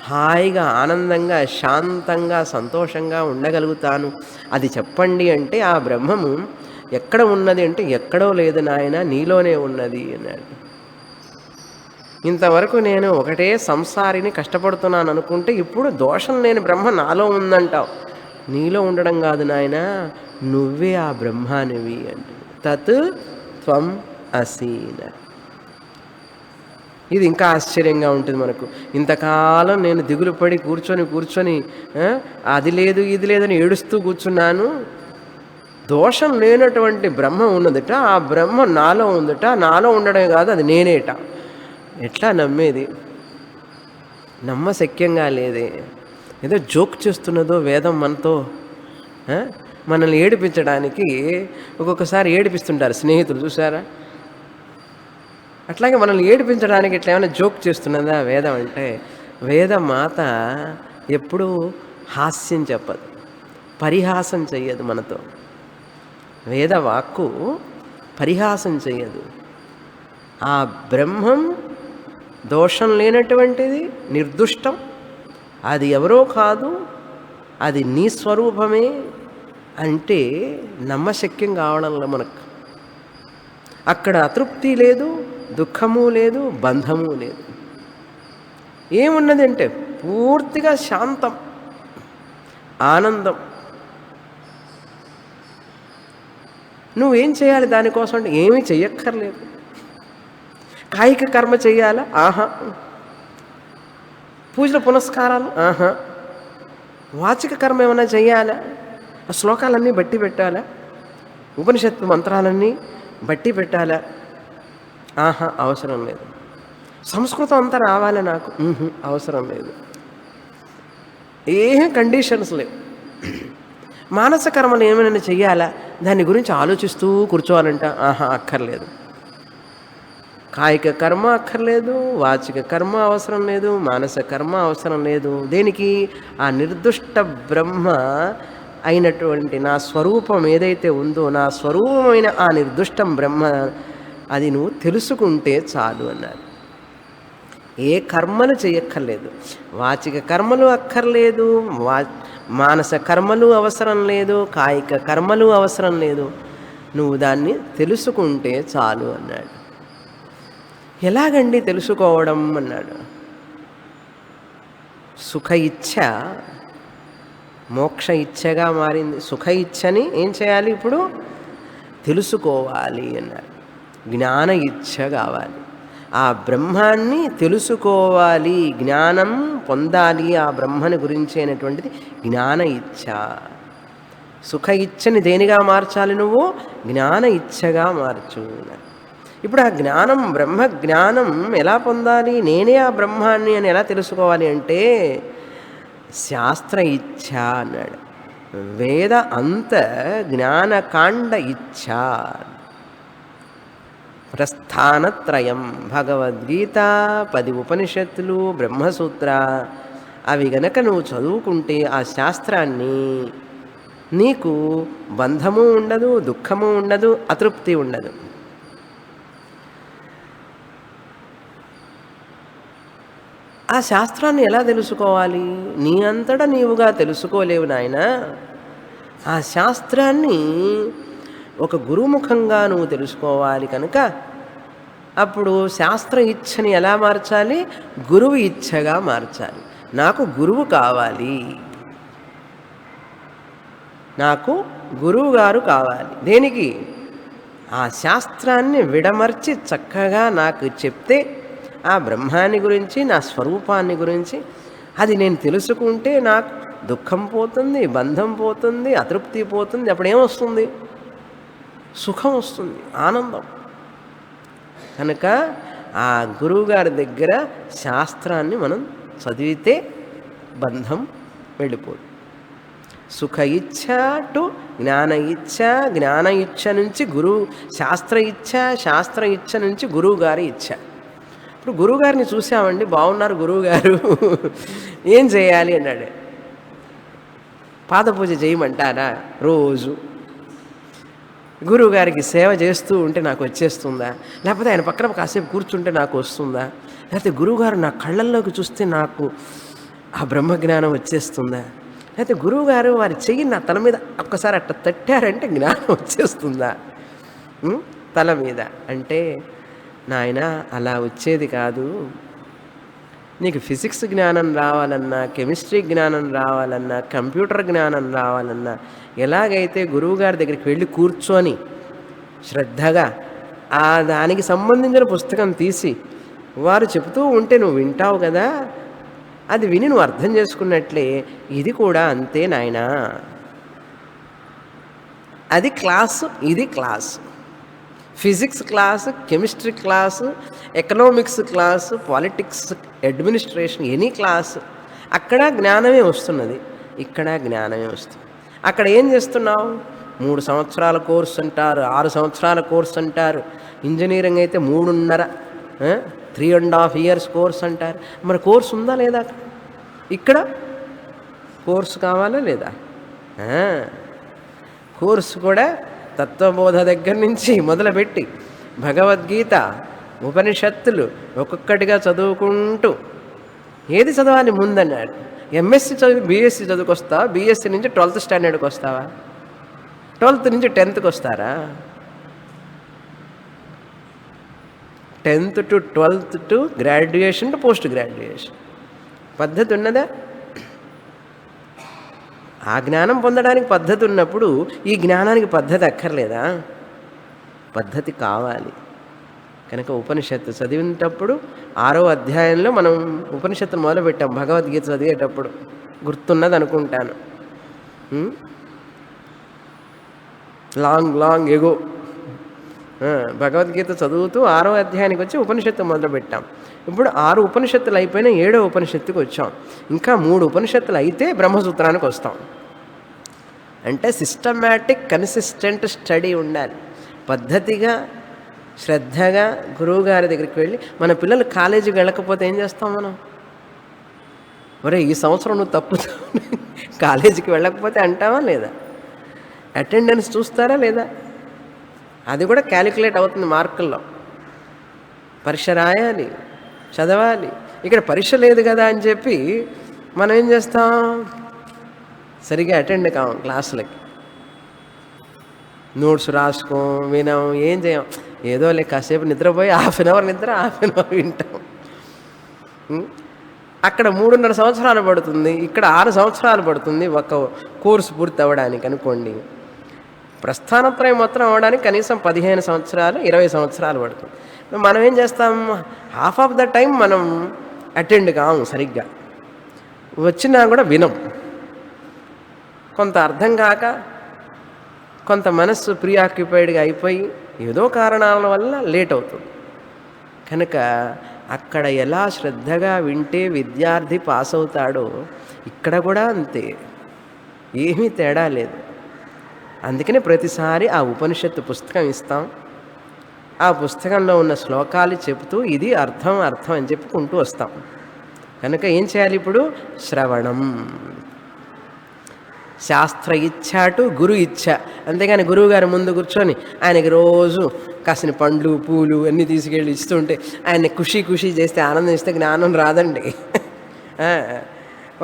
Speaker 1: హాయిగా ఆనందంగా శాంతంగా సంతోషంగా ఉండగలుగుతాను, అది చెప్పండి అంటే ఆ బ్రహ్మము ఎక్కడ ఉన్నది అంటే ఎక్కడో లేదు నాయన, నీలోనే ఉన్నది అన్నాడు. ఇంతవరకు నేను ఒకటే సంసారిని కష్టపడుతున్నాను అనుకుంటే ఇప్పుడు దోషం లేని బ్రహ్మ నాలో ఉందంటావు. నీలో ఉండడం కాదు నాయన, నువ్వే ఆ బ్రహ్మానివి అంటే తత్ త్వం అసీన. ఇది ఇంకా ఆశ్చర్యంగా ఉంటుంది మనకు. ఇంతకాలం నేను దిగులు పడి కూర్చొని అది లేదు ఇది లేదని ఏడుస్తూ కూర్చున్నాను. దోషం లేనటువంటి బ్రహ్మ ఉన్నదట, ఆ బ్రహ్మ నాలో ఉందట, నాలో ఉండడమే కాదు అది నేనేట. ఎట్లా నమ్మేది? నమ్మశక్యంగా లేదే. ఏదో జోక్ చేస్తున్నదో వేదం మనతో, మనల్ని ఏడిపించడానికి ఒక్కొక్కసారి ఏడిపిస్తుంటారు స్నేహితులు, చూసారా? అట్లాగే మనల్ని ఏడిపించడానికి ఇట్లా ఏమైనా జోక్ చేస్తున్నదా వేదం అంటే? వేదమాత ఎప్పుడూ హాస్యం చెప్పదు, పరిహాసం చెయ్యదు మనతో. వేదవాక్కు పరిహాసం చెయ్యదు. ఆ బ్రహ్మం దోషం లేనటువంటిది, నిర్దుష్టం, అది ఎవరో కాదు, అది నీ స్వరూపమే అంటే నమ్మశక్యం కావడంలో మనకు. అక్కడ అతృప్తి లేదు, దుఃఖము లేదు, బంధము లేదు. ఏమున్నది అంటే పూర్తిగా శాంతం, ఆనందం. నువ్వేం చేయాలి దానికోసం అంటే ఏమీ చెయ్యక్కర్లేదు. కాయిక కర్మ చెయ్యాలా? పూజల పునస్కారాలు? వాచిక కర్మ ఏమైనా చెయ్యాలా? ఆ శ్లోకాలన్నీ బట్టి పెట్టాలా? ఉపనిషత్తు మంత్రాలన్నీ బట్టి పెట్టాలా? అవసరం లేదు. సంస్కృతం అంతా రావాలా నాకు? అవసరం లేదు. ఏం కండిషన్స్ లేవు. మానస కర్మలు ఏమైనా చెయ్యాలా? దాని గురించి ఆలోచిస్తూ కూర్చోవాలంట? అక్కర్లేదు. కాయిక కర్మ అక్కర్లేదు, వాచిక కర్మ అవసరం లేదు, మానస కర్మ అవసరం లేదు. దేనికి? ఆ నిర్దుష్ట బ్రహ్మ అయినటువంటి నా స్వరూపం ఏదైతే ఉందో, నా స్వరూపమైన ఆ నిర్దుష్టం బ్రహ్మ, అది నువ్వు తెలుసుకుంటే చాలు అన్నారు. ఏ కర్మలు చేయక్కర్లేదు, వాచిక కర్మలు అక్కర్లేదు, మానస కర్మలు అవసరం లేదు, కాయిక కర్మలు అవసరం లేదు, నువ్వు దాన్ని తెలుసుకుంటే చాలు అన్నాడు. ఎలాగండి తెలుసుకోవడం అన్నాడు. సుఖ ఇచ్ఛ మోక్ష ఇచ్ఛగా మారింది. సుఖ ఇచ్ఛని ఏం చేయాలి? ఇప్పుడు తెలుసుకోవాలి అన్నాడు. జ్ఞాన ఇచ్ఛ కావాలి. ఆ బ్రహ్మాన్ని తెలుసుకోవాలి, జ్ఞానం పొందాలి, ఆ బ్రహ్మని గురించి అయినటువంటిది జ్ఞాన ఇచ్ఛ. సుఖ ఇచ్ఛని దేనిగా మార్చాలి? నువ్వు జ్ఞాన ఇచ్ఛగా మార్చు. ఇప్పుడు ఆ జ్ఞానం, బ్రహ్మ జ్ఞానం ఎలా పొందాలి? నేనే ఆ బ్రహ్మాన్ని అని ఎలా తెలుసుకోవాలి అంటే శాస్త్ర ఇచ్ఛ అన్నాడు. వేద అంత జ్ఞానకాండ ఇచ్ఛ. ప్రస్థానత్రయం భగవద్గీత, 10 ఉపనిషత్తులు, బ్రహ్మసూత్ర, అవి గనక నువ్వు చదువుకుంటే ఆ శాస్త్రాన్ని నీకు బంధము ఉండదు, దుఃఖము ఉండదు, అతృప్తి ఉండదు. ఆ శాస్త్రాన్ని ఎలా తెలుసుకోవాలి? నీ అంతటా నీవుగా తెలుసుకోలేవు నాయనా. ఆ శాస్త్రాన్ని ఒక గురుముఖంగా నువ్వు తెలుసుకోవాలి కనుక అప్పుడు శాస్త్ర ఇచ్ఛని ఎలా మార్చాలి? గురువు ఇచ్ఛగా మార్చాలి. నాకు గురువు కావాలి, నాకు గురువు గారు కావాలి. దేనికి? ఆ శాస్త్రాన్ని విడమర్చి చక్కగా నాకు చెప్తే ఆ బ్రహ్మాన్ని గురించి, నా స్వరూపాన్ని గురించి అది నేను తెలుసుకుంటే నాకు దుఃఖం పోతుంది, బంధం పోతుంది, అతృప్తి పోతుంది. అప్పుడేమొస్తుంది? సుఖం వస్తుంది, ఆనందం. కనుక ఆ గురువుగారి దగ్గర శాస్త్రాన్ని మనం చదివితే బంధం వెళ్ళిపోదు. సుఖ ఇచ్ఛ టు జ్ఞాన ఇచ్ఛ, జ్ఞాన ఇచ్ఛ నుంచి గురువు, శాస్త్ర ఇచ్ఛ, శాస్త్ర ఇచ్ఛ నుంచి గురువు గారి ఇచ్ఛ. ఇప్పుడు గురువుగారిని చూసామండి, బాగున్నారు గురువుగారు, ఏం చేయాలి అన్నాడు. పాదపూజ చేయమంటారా? రోజు గురువుగారికి సేవ చేస్తూ ఉంటే నాకు వచ్చేస్తుందా? లేకపోతే ఆయన పక్కన కాసేపు కూర్చుంటే నాకు వస్తుందా? లేకపోతే గురువుగారు నా కళ్ళల్లోకి చూస్తే నాకు ఆ బ్రహ్మజ్ఞానం వచ్చేస్తుందా? లేకపోతే గురువుగారు వారి చెయ్యి నా తల మీద ఒక్కసారి అట్లా తట్టారంటే జ్ఞానం వచ్చేస్తుందా తల మీద? అంటే నాయన అలా వచ్చేది కాదు. నీకు ఫిజిక్స్ జ్ఞానం రావాలన్నా, కెమిస్ట్రీ జ్ఞానం రావాలన్నా, కంప్యూటర్ జ్ఞానం రావాలన్నా, ఎలాగైతే గురువుగారి దగ్గరికి వెళ్ళి కూర్చొని శ్రద్ధగా ఆ దానికి సంబంధించిన పుస్తకం తీసి వారు చెబుతూ ఉంటే నువ్వు వింటావు కదా, అది విని నువ్వు అర్థం చేసుకున్నట్లే ఇది కూడా అంతే నాయనా. అది క్లాసు, ఇది class. Physics class, chemistry class, economics class, politics, administration, any class. అక్కడ జ్ఞానమే వస్తున్నది, ఇక్కడ జ్ఞానమే వస్తుంది. అక్కడ ఏం చేస్తున్నావు? 3 సంవత్సరాల కోర్సు అంటారు, 6 సంవత్సరాల కోర్సు అంటారు. ఇంజనీరింగ్ అయితే 3.5 3.5 years కోర్స్ అంటారు. మరి కోర్సు ఉందా లేదా? ఇక్కడ కోర్సు కావాలా లేదా? కోర్సు కూడా తత్వబోధ దగ్గర నుంచి మొదలుపెట్టి భగవద్గీత, ఉపనిషత్తులు ఒక్కొక్కటిగా చదువుకుంటూ ఏది చదవాలి ముందన్నాడు. ఎంఎస్సి చదివి బీఎస్సీ చదువుకొస్తావా? బీఎస్సీ నుంచి 12th స్టాండర్డ్కి వస్తావా? 12th నుంచి 10thకి వస్తారా? 10th to 12th to graduation to post graduation పద్ధతి ఉన్నదా? ఆ జ్ఞానం పొందడానికి పద్ధతి ఉన్నప్పుడు ఈ జ్ఞానానికి పద్ధతి అక్కర్లేదా? పద్ధతి కావాలి. కనుక ఉపనిషత్తు చదివినప్పుడు 6వ అధ్యాయంలో మనం ఉపనిషత్తును మొదలుపెట్టాం భగవద్గీత చదివేటప్పుడు, గుర్తున్నది అనుకుంటాను. లాంగ్ ఎగో భగవద్గీత చదువుతూ 6వ అధ్యాయానికి వచ్చి ఉపనిషత్తు మొదలుపెట్టాం. ఇప్పుడు 6 ఉపనిషత్తులు అయిపోయినా 7వ ఉపనిషత్తుకి వచ్చాం. ఇంకా 3 ఉపనిషత్తులు అయితే బ్రహ్మసూత్రానికి వస్తాం. అంటే సిస్టమాటిక్ కన్సిస్టెంట్ స్టడీ ఉండాలి. పద్ధతిగా శ్రద్ధగా గురువుగారి దగ్గరికి వెళ్ళి, మన పిల్లలు కాలేజీకి వెళ్ళకపోతే ఏం చేస్తాం మనం? ఒరే ఈ సంవత్సరం నువ్వు తప్పుతావు, కాలేజీకి వెళ్ళకపోతే అంటావా లేదా? అటెండెన్స్ చూస్తారా లేదా? అది కూడా క్యాలిక్యులేట్ అవుతుంది మార్కుల్లో. పరీక్ష రాయాలి, చదవాలి. ఇక్కడ పరీక్ష లేదు కదా అని చెప్పి మనం ఏం చేస్తాం? సరిగ్గా అటెండ్ కావం క్లాసులకి, నోట్స్ రాసుకోం, వినాం, ఏం చేయం. ఏదో కాసేపు నిద్రపోయి ½ an hour నిద్ర, ½ an hour వింటాం. అక్కడ 3.5 సంవత్సరాలు పడుతుంది, ఇక్కడ 6 సంవత్సరాలు పడుతుంది ఒక కోర్సు పూర్తి అవ్వడానికి అనుకోండి. ప్రస్థానత్రయం మొత్తం అవ్వడానికి కనీసం 15 సంవత్సరాలు 20 సంవత్సరాలు పడుతుంది. మనం ఏం చేస్తాం? హాఫ్ ఆఫ్ ద టైం మనం అటెండ్ కాము, సరిగ్గా వచ్చినా కూడా వినం. కొంత అర్థం కాక, కొంత మనస్సు ప్రీఆక్యుపైడ్గా అయిపోయి ఏదో కారణాల వల్ల లేట్ అవుతుంది. కనుక అక్కడ ఎలా శ్రద్ధగా వింటే విద్యార్థి పాస్ అవుతాడో ఇక్కడ కూడా అంతే, ఏమీ తేడా లేదు. అందుకనే ప్రతిసారి ఆ ఉపనిషత్తు పుస్తకం ఇస్తాం. ఆ పుస్తకంలో ఉన్న శ్లోకాలు చెబుతూ ఇది అర్థం అర్థం అని చెప్పుకుంటూ వస్తాం. కనుక ఏం చేయాలి ఇప్పుడు? శ్రవణం. శాస్త్ర ఇచ్చాటు గురు ఇచ్చ. అంతేగాని గురువుగారు ముందు కూర్చొని ఆయనకి రోజు కాసిన పండ్లు పూలు అన్నీ తీసుకెళ్ళి ఇస్తుంటే ఆయన్ని ఖుషీ ఖుషీ చేస్తే ఆనందం ఇస్తే జ్ఞానం రాదండి. ఆ,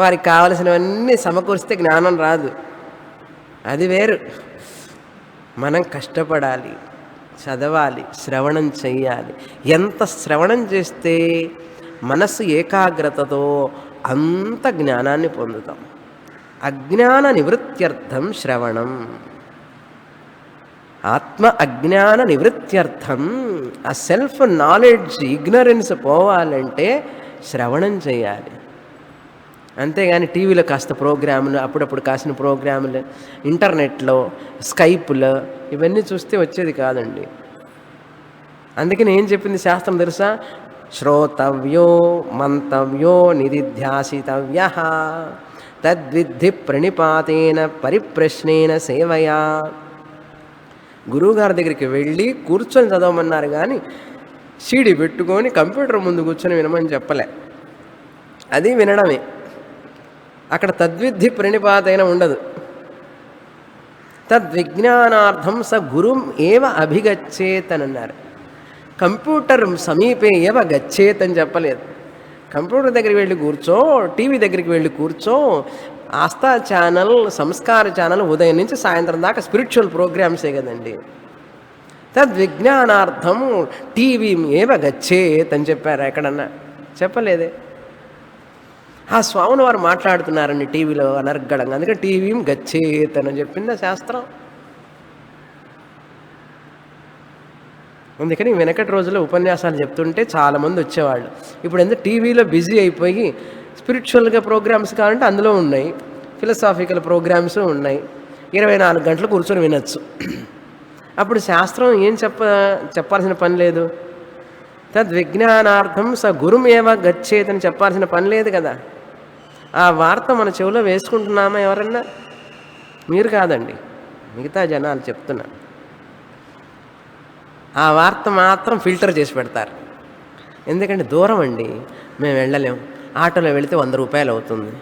Speaker 1: వారికి కావలసినవన్నీ సమకూరిస్తే జ్ఞానం రాదు. అది వేరు. మనం కష్టపడాలి, చదవాలి, శ్రవణం చెయ్యాలి. ఎంత శ్రవణం చేస్తే మనస్సు ఏకాగ్రతతో అంత జ్ఞానాన్ని పొందుతాం. అజ్ఞాన నివృత్త్యర్థం శ్రవణం. ఆత్మ అజ్ఞాన నివృత్త్యర్థం, ఆ సెల్ఫ్ నాలెడ్జ్ ఇగ్నరెన్స్ పోవాలంటే శ్రవణం చేయాలి. అంతేగాని టీవీలో కాస్త ప్రోగ్రాములు, అప్పుడప్పుడు కాసిన ప్రోగ్రాములు, ఇంటర్నెట్లో స్కైపులో ఇవన్నీ చూస్తే వచ్చేది కాదండి. అందుకని ఏం చెప్పింది శాస్త్రం తెలుసా? శ్రోతవ్యో మంతవ్యో నిదిధ్యాసితవ్యః తద్విద్ధి ప్రణిపాతేన పరిప్రశ్నేన సేవయా. గురువుగారి దగ్గరికి వెళ్ళి కూర్చొని చదవమన్నారు కానీ సీడీ పెట్టుకొని కంప్యూటర్ ముందు కూర్చొని వినమని చెప్పలే. అది వినడమే. అక్కడ తద్విద్ధి ప్రణిపాతైన ఉండదు. తద్విజ్ఞానార్థం స గురుం ఏవ అభిగచ్చేత్ అని అన్నారు. కంప్యూటర్ సమీపే ఏవ గచ్చేత్ అని చెప్పలేదు. కంప్యూటర్ దగ్గరికి వెళ్ళి కూర్చో, టీవీ దగ్గరికి వెళ్ళి కూర్చో. ఆస్థా ఛానల్, సంస్కార ఛానల్ ఉదయం నుంచి సాయంత్రం దాకా స్పిరిచువల్ ప్రోగ్రామ్సే కదండి. తద్విజ్ఞానార్థం టీవీ ఏవ గచ్చేత్ అని చెప్పారు ఎక్కడన్నా? చెప్పలేదే. ఆ స్వామిని వారు మాట్లాడుతున్నారండి టీవీలో అనర్గళంగా, అందుకని టీవీ గచ్చేత్ అని చెప్పింది శాస్త్రం. అందుకని వెనకటి రోజుల్లో ఉపన్యాసాలు చెప్తుంటే చాలామంది వచ్చేవాళ్ళు. ఇప్పుడు ఎందుకు టీవీలో బిజీ అయిపోయి స్పిరిచువల్గా ప్రోగ్రామ్స్ కావాలంటే అందులో ఉన్నాయి, ఫిలసాఫికల్ ప్రోగ్రామ్స్ ఉన్నాయి. 24 గంటలు కూర్చొని వినొచ్చు. అప్పుడు శాస్త్రం ఏం చెప్పాల్సిన పని లేదు. తద్విజ్ఞానార్థం స గురుమేవ గచ్చేతని చెప్పాల్సిన పని లేదు కదా. ఆ వార్త మన చెవిలో వేసుకుంటున్నామా ఎవరన్నా? మీరు కాదండి, మిగతా జనాలు చెప్తున్నా. ఆ వార్త మాత్రం ఫిల్టర్ చేసి పెడతారు. ఎందుకంటే దూరం అండి, మేము వెళ్ళలేం, ఆటోలో వెళితే 100 రూపాయలు అవుతుంది.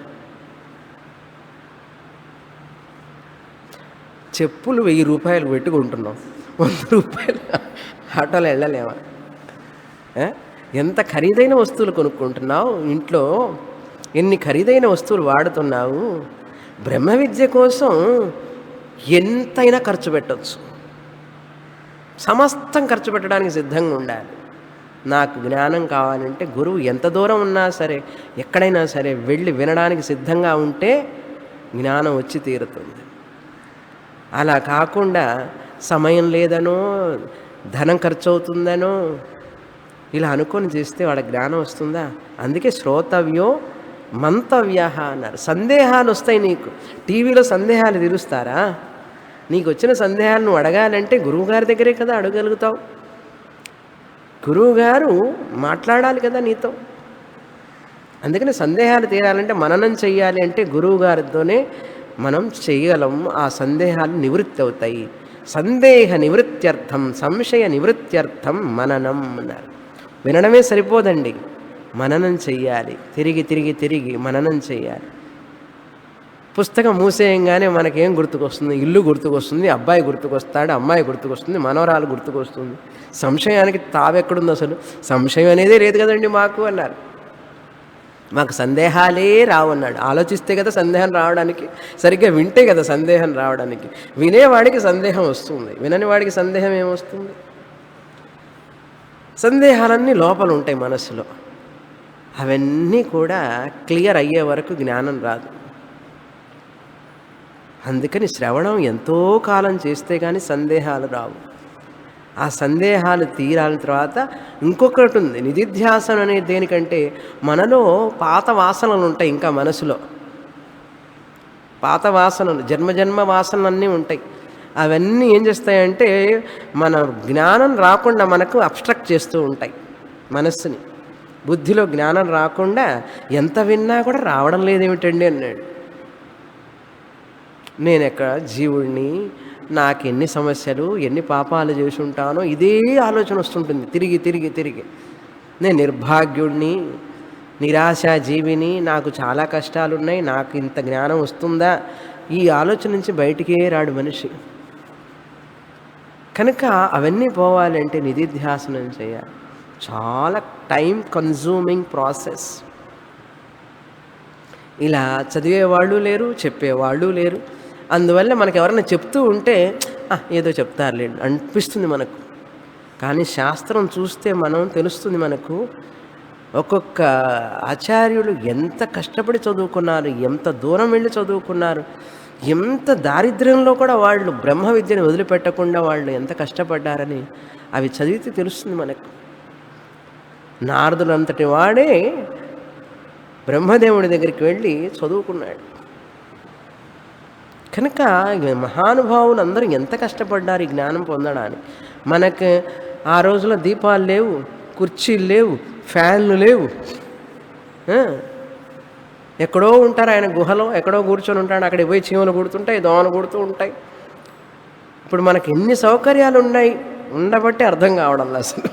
Speaker 1: చెప్పులు 1000 రూపాయలు పెట్టుకుంటున్నాం, 100 రూపాయలు ఆటోలో వెళ్ళలేమా? ఎంత ఖరీదైన వస్తువులు కొనుక్కుంటున్నావు, ఇంట్లో ఎన్ని ఖరీదైన వస్తువులు వాడుతున్నావు. బ్రహ్మ విద్య కోసం ఎంతైనా ఖర్చు పెట్టవచ్చు, సమస్తం ఖర్చు పెట్టడానికి సిద్ధంగా ఉండాలి. నాకు జ్ఞానం కావాలంటే గురువు ఎంత దూరం ఉన్నా సరే, ఎక్కడైనా సరే వెళ్ళి వినడానికి సిద్ధంగా ఉంటే జ్ఞానం వచ్చి తీరుతుంది. అలా కాకుండా సమయం లేదనో, ధనం ఖర్చు అవుతుందనో ఇలా అనుకొని చేస్తే వాడి జ్ఞానం వస్తుందా? అందుకే శ్రోతవ్యో మంతవ్య అన్నారు. సందేహాలు వస్తాయి నీకు. టీవీలో సందేహాలు తీరుస్తారా? నీకు వచ్చిన సందేహాలు నువ్వు అడగాలంటే గురువుగారి దగ్గరే కదా అడగలుగుతావు. గురువుగారు మాట్లాడాలి కదా నీతో. అందుకని సందేహాలు తీరాలంటే మననం చెయ్యాలి అంటే గురువుగారితోనే మనం చేయగలం. ఆ సందేహాలు నివృత్తి అవుతాయి. సందేహ నివృత్త్యర్థం, సంశయ నివృత్త్యర్థం మననం అన్నారు. వినడమే సరిపోదండి, మననం చెయ్యాలి. తిరిగి తిరిగి తిరిగి మననం చెయ్యాలి. పుస్తకం మూసేయంగానే మనకేం గుర్తుకొస్తుంది? ఇల్లు గుర్తుకొస్తుంది, అబ్బాయి గుర్తుకొస్తాడు, అమ్మాయి గుర్తుకొస్తుంది, మనవరాలు గుర్తుకొస్తుంది. సంశయానికి తావెక్కడుంది అసలు? సంశయం అనేదే లేదు కదండి మాకు అన్నారు. మాకు సందేహాలే రావు అన్నాడు. ఆలోచిస్తే కదా సందేహం రావడానికి, సరిగ్గా వింటే కదా సందేహం రావడానికి. వినేవాడికి సందేహం వస్తుంది, వినని వాడికి సందేహం ఏమొస్తుంది? సందేహాలన్నీ లోపల ఉంటాయి మనస్సులో. అవన్నీ కూడా క్లియర్ అయ్యే వరకు జ్ఞానం రాదు. అందుకని శ్రవణం ఎంతో కాలం చేస్తే కానీ సందేహాలు రావు. ఆ సందేహాలు తీరాల తర్వాత ఇంకొకటి ఉంది, నిధిధ్యాసనం అనేది. దేనికంటే మనలో పాత వాసనలు ఉంటాయి, ఇంకా మనసులో పాత వాసనలు, జన్మజన్మ వాసనలు అన్నీ ఉంటాయి. అవన్నీ ఏం చేస్తాయంటే మన జ్ఞానం రాకుండా మనకు అబ్స్ట్రక్ట్ చేస్తూ ఉంటాయి మనస్సుని. బుద్ధిలో జ్ఞానం రాకుండా ఎంత విన్నా కూడా రావడం లేదేమిటండి అన్నాడు. నేను ఎక్కడ జీవుడిని, నాకెన్ని సమస్యలు, ఎన్ని పాపాలు చేసి ఉంటానో ఇదే ఆలోచన వస్తుంటుంది తిరిగి తిరిగి తిరిగి. నేను నిర్భాగ్యుడిని, నిరాశా జీవిని, నాకు చాలా కష్టాలున్నాయి, నాకు ఇంత జ్ఞానం వస్తుందా, ఈ ఆలోచన నుంచి బయటికే రాడు మనిషి. కనుక అవన్నీ పోవాలంటే నిధిధ్యాసనం చేయాలి. చాలా టైం కన్జ్యూమింగ్ ప్రాసెస్. ఇలా చదివేవాళ్ళు లేరు, చెప్పేవాళ్ళు లేరు. అందువల్ల మనకు ఎవరైనా చెప్తూ ఉంటే ఏదో చెప్తారులేండి అనిపిస్తుంది మనకు. కానీ శాస్త్రం చూస్తే మనం తెలుస్తుంది మనకు, ఒక్కొక్క ఆచార్యులు ఎంత కష్టపడి చదువుకున్నారు, ఎంత దూరం వెళ్ళి చదువుకున్నారు, ఎంత దారిద్ర్యంలో కూడా వాళ్ళు బ్రహ్మ విద్యను వదిలిపెట్టకుండా వాళ్ళు ఎంత కష్టపడ్డారని అవి చదివితే తెలుస్తుంది మనకు. నారదులంతటి వాడే బ్రహ్మదేవుడి దగ్గరికి వెళ్ళి చదువుకున్నాడు. కనుక మహానుభావులు అందరూ ఎంత కష్టపడ్డారు ఈ జ్ఞానం పొందడానికి. మనకు ఆ రోజుల్లో దీపాలు లేవు, కుర్చీలు లేవు, ఫ్యాన్లు లేవు. ఎక్కడో ఉంటారు ఆయన గుహలో, ఎక్కడో కూర్చొని ఉంటాడు, అక్కడికి పోయి చీమలు కుడుతుంటాయి, దోమలు కుడుతూ ఉంటాయి. ఇప్పుడు మనకు ఎన్ని సౌకర్యాలు ఉన్నాయి, ఉండబట్టి అర్థం కావడం అసలు.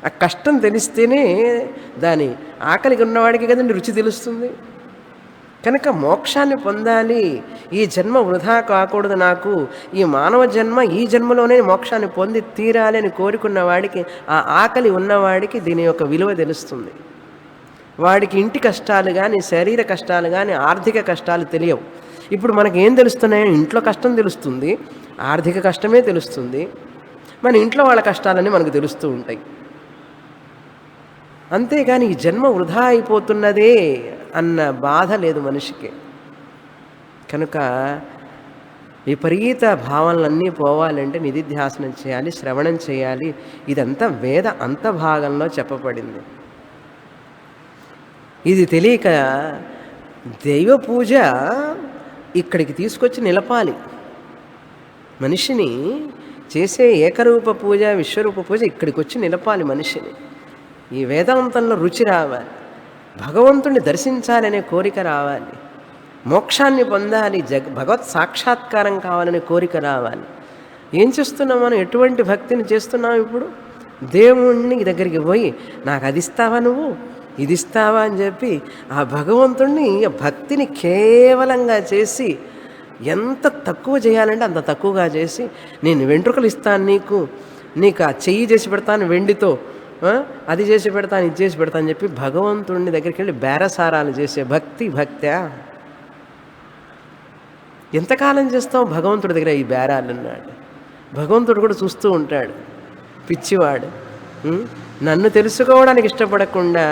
Speaker 1: ఆ కష్టం తెలిస్తేనే దాని ఆకలికి ఉన్నవాడికి కదండి రుచి తెలుస్తుంది. కనుక మోక్షాన్ని పొందాలి, ఈ జన్మ వృధా కాకూడదు, నాకు ఈ మానవ జన్మ ఈ జన్మలోనే మోక్షాన్ని పొంది తీరాలి అని కోరుకున్న వాడికి, ఆ ఆకలి ఉన్నవాడికి దీని యొక్క విలువ తెలుస్తుంది. వాడికి ఇంటి కష్టాలు కానీ, శరీర కష్టాలు కానీ, ఆర్థిక కష్టాలు తెలియవు. ఇప్పుడు మనకి ఏం తెలుస్తున్నాయో ఇంట్లో కష్టం తెలుస్తుంది, ఆర్థిక కష్టమే తెలుస్తుంది, మన ఇంట్లో వాళ్ళ కష్టాలన్నీ మనకు తెలుస్తూ ఉంటాయి. అంతేగాని ఈ జన్మ వృధా అయిపోతున్నదే అన్న బాధ లేదు మనిషికి. కనుక విపరీత భావనలన్నీ పోవాలంటే నిధిధ్యాసనం చేయాలి, శ్రవణం చేయాలి. ఇదంతా వేద అంతభాగంలో చెప్పబడింది. ఇది తెలియక దైవ పూజ ఇక్కడికి తీసుకొచ్చి నిలపాలి. మనిషిని చేసే ఏకరూప పూజ, విశ్వరూప పూజ ఇక్కడికి వచ్చి నిలపాలి మనిషిని. ఈ వేదాంతంలో రుచి రావాలి, భగవంతుణ్ణి దర్శించాలనే కోరిక రావాలి, మోక్షాన్ని పొందాలి, భగవత్ సాక్షాత్కారం కావాలనే కోరిక రావాలి. ఏం చేస్తున్నాం మనం? ఎటువంటి భక్తిని చేస్తున్నాం? ఇప్పుడు దేవుణ్ణి దగ్గరికి పోయి నాకు అది ఇస్తావా, నువ్వు ఇది ఇస్తావా అని చెప్పి ఆ భగవంతుణ్ణి భక్తిని కేవలంగా చేసి ఎంత తక్కువ చేయాలంటే అంత తక్కువగా చేసి, నేను వెంట్రుకలు ఇస్తాను నీకు ఆ చెయ్యి చేసి పెడతాను వెండితో, అది చేసి పెడతాను, ఇది చేసి పెడతాను అని చెప్పి భగవంతుడిని దగ్గరికి వెళ్ళి బేరసారాలు చేసే భక్త్యా? ఎంతకాలం చేస్తావు భగవంతుడి దగ్గర ఈ బేరాలు అన్నాడు. భగవంతుడు కూడా చూస్తూ ఉంటాడు, పిచ్చివాడు. నన్ను తెలుసుకోవడానికి ఇష్టపడకుండా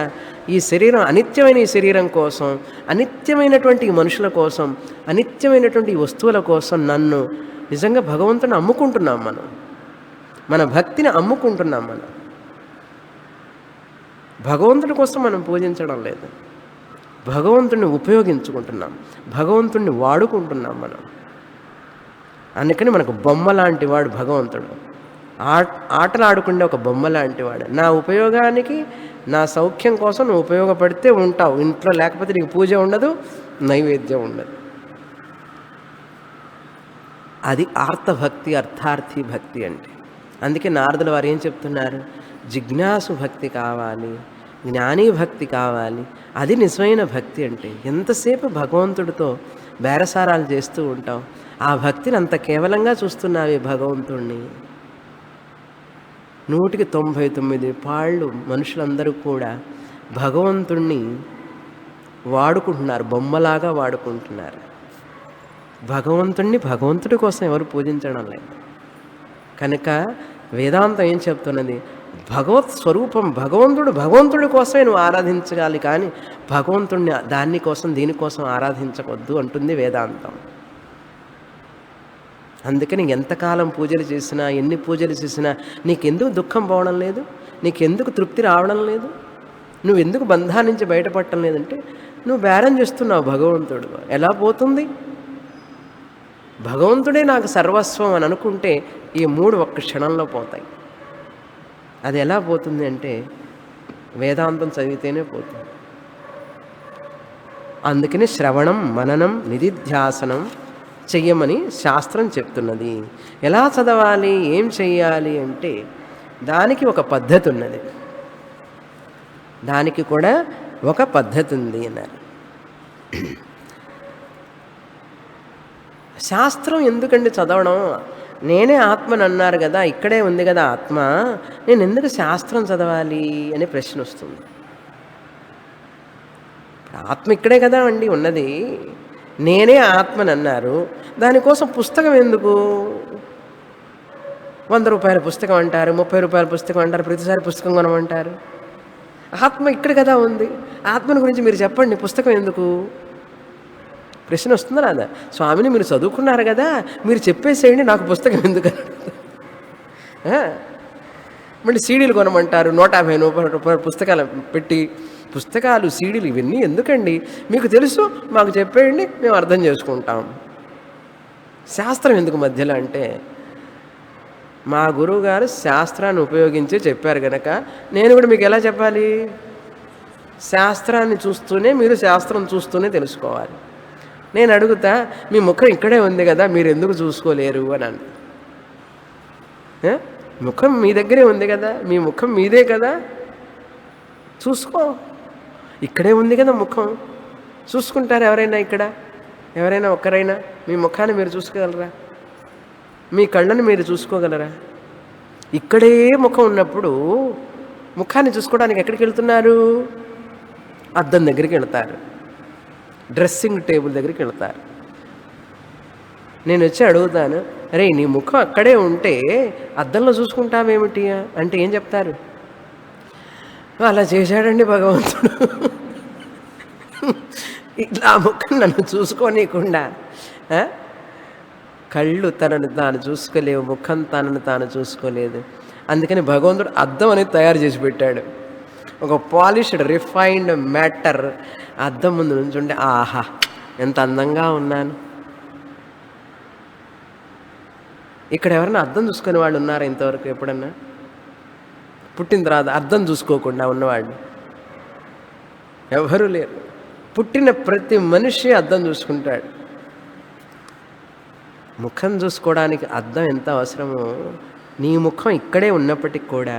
Speaker 1: ఈ శరీరం, అనిత్యమైన ఈ శరీరం కోసం, అనిత్యమైనటువంటి ఈ మనుషుల కోసం, అనిత్యమైనటువంటి ఈ వస్తువుల కోసం నన్ను నిజంగా భగవంతుని అమ్ముకుంటున్నాం మనం. మన భక్తిని అమ్ముకుంటున్నాం మనం. భగవంతుడి కోసం మనం పూజించడం లేదు, భగవంతుడిని ఉపయోగించుకుంటున్నాం, భగవంతుడిని వాడుకుంటున్నాం మనం. అందుకని మనకు బొమ్మ లాంటి వాడు భగవంతుడు. ఆటలు ఆడుకుంటే ఒక బొమ్మ లాంటి వాడు. నా ఉపయోగానికి, నా సౌఖ్యం కోసం నువ్వు ఉపయోగపడితే ఉంటావు ఇంట్లో, లేకపోతే నీకు పూజ ఉండదు, నైవేద్యం ఉండదు. అది ఆర్తభక్తి, అర్థార్థి భక్తి అంటే. అందుకే నారదుల వారు ఏం చెప్తున్నారు? జిజ్ఞాసు భక్తి కావాలి, జ్ఞానీ భక్తి కావాలి, అది నిజమైన భక్తి అంటే. ఎంతసేపు భగవంతుడితో బేరసారాలు చేస్తూ ఉంటాం, ఆ భక్తిని అంత కేవలంగా చూస్తున్నావే భగవంతుణ్ణి. 199 మనుషులందరూ కూడా భగవంతుణ్ణి వాడుకుంటున్నారు, బొమ్మలాగా వాడుకుంటున్నారు. భగవంతుడి కోసం ఎవరు పూజించడం లేదు. కనుక వేదాంతం ఏం చెప్తున్నది? భగవత్ స్వరూపం భగవంతుడి కోసమే నువ్వు ఆరాధించాలి, కానీ భగవంతుడిని దానికోసం దీనికోసం ఆరాధించవద్దు అంటుంది వేదాంతం. అందుకని ఎంతకాలం పూజలు చేసినా, ఎన్ని పూజలు చేసినా నీకెందుకు దుఃఖం పోవడం లేదు, నీకెందుకు తృప్తి రావడం లేదు, నువ్వెందుకు బంధాల నుంచి బయటపడటం లేదంటే నువ్వు బేరం చేస్తున్నావు భగవంతుడు. ఎలా పోతుంది? భగవంతుడే నాకు సర్వస్వం అని అనుకుంటే ఈ 3 ఒక్క క్షణంలో పోతాయి. అది ఎలా పోతుంది అంటే వేదాంతం చదివితేనే పోతుంది. అందుకని శ్రవణం, మననం, నిధిధ్యాసనం చెయ్యమని శాస్త్రం చెప్తున్నది. ఎలా చదవాలి, ఏం చెయ్యాలి అంటే దానికి ఒక పద్ధతి ఉన్నది. దానికి కూడా ఒక పద్ధతి ఉంది అన్నారు. శాస్త్రం ఎందుకండి చదవడం? నేనే ఆత్మని అన్నారు కదా, ఇక్కడే ఉంది కదా ఆత్మ, నేను ఎందుకు శాస్త్రం చదవాలి అనే ప్రశ్న వస్తుంది. ఆత్మ ఇక్కడే కదా అండి ఉన్నది, నేనే ఆత్మని అన్నారు, దానికోసం పుస్తకం ఎందుకు? 100 రూపాయల పుస్తకం అంటారు, 30 రూపాయల పుస్తకం అంటారు, ప్రతిసారి పుస్తకం కొనమంటారు. ఆత్మ ఇక్కడ కదా ఉంది, ఆత్మని గురించి మీరు చెప్పండి, పుస్తకం ఎందుకు? ప్రశ్న వస్తుందా రాదా? స్వామిని మీరు చదువుకున్నారు కదా, మీరు చెప్పేసేయండి, నాకు పుస్తకం ఎందుకు? మళ్ళీ సీడీలు కొనమంటారు, 150 రూపాయల పుస్తకాలు పెట్టి, పుస్తకాలు సీడీలు ఇవన్నీ ఎందుకండి? మీకు తెలుసు, మాకు చెప్పేయండి, మేము అర్థం చేసుకుంటాం. శాస్త్రం ఎందుకు మధ్యలో అంటే, మా గురువుగారు శాస్త్రాన్ని ఉపయోగించి చెప్పారు కనుక నేను కూడా మీకు ఎలా చెప్పాలి? శాస్త్రాన్ని చూస్తూనే మీరు శాస్త్రం చూస్తూనే తెలుసుకోవాలి. నేను అడుగుతా, మీ ముఖం ఇక్కడే ఉంది కదా, మీరు ఎందుకు చూసుకోలేరు అని అన్న. ముఖం మీ దగ్గరే ఉంది కదా, మీ ముఖం మీదే కదా, చూసుకో. ఇక్కడే ఉంది కదా ముఖం, చూసుకుంటారు ఎవరైనా? ఇక్కడ ఎవరైనా ఒక్కరైనా మీ ముఖాన్ని మీరు చూసుకోగలరా? మీ కళ్ళని మీరు చూసుకోగలరా? ఇక్కడే ముఖం ఉన్నప్పుడు ముఖాన్ని చూసుకోవడానికి ఎక్కడికి వెళ్తున్నారు? అద్దం దగ్గరికి వెళ్తారు, డ్రెస్సింగ్ టేబుల్ దగ్గరికి వెళ్తారు. నేను వచ్చి అడుగుతాను, అరే నీ ముఖం అక్కడే ఉంటే అద్దంలో చూసుకుంటావేమిటి అంటే ఏం చెప్తారు? అలా చేశాడండి భగవంతుడు, ఇట్లా ముఖం నన్ను చూసుకోనీయకుండా. కళ్ళు తనను తాను చూసుకోలేవు, ముఖం తనను తాను చూసుకోలేదు. అందుకని భగవంతుడు అద్దం అనేది తయారు చేసి పెట్టాడు. ఒక పాలిష్డ్ రిఫైన్డ్ మ్యాటర్ అద్దం ముందు నుంచుంటే, ఆహా ఎంత అందంగా ఉన్నాను. ఇక్కడ ఎవరైనా అద్దం చూసుకునే వాళ్ళు ఉన్నారా ఇంతవరకు? ఎప్పుడన్నా పుట్టిన తర్వాత అద్దం చూసుకోకుండా ఉన్నవాళ్ళు ఎవరూ లేరు. పుట్టిన ప్రతి మనిషి అద్దం చూసుకుంటాడు. ముఖం చూసుకోవడానికి అద్దం ఎంత అవసరమో, నీ ముఖం ఇక్కడే ఉన్నప్పటికీ కూడా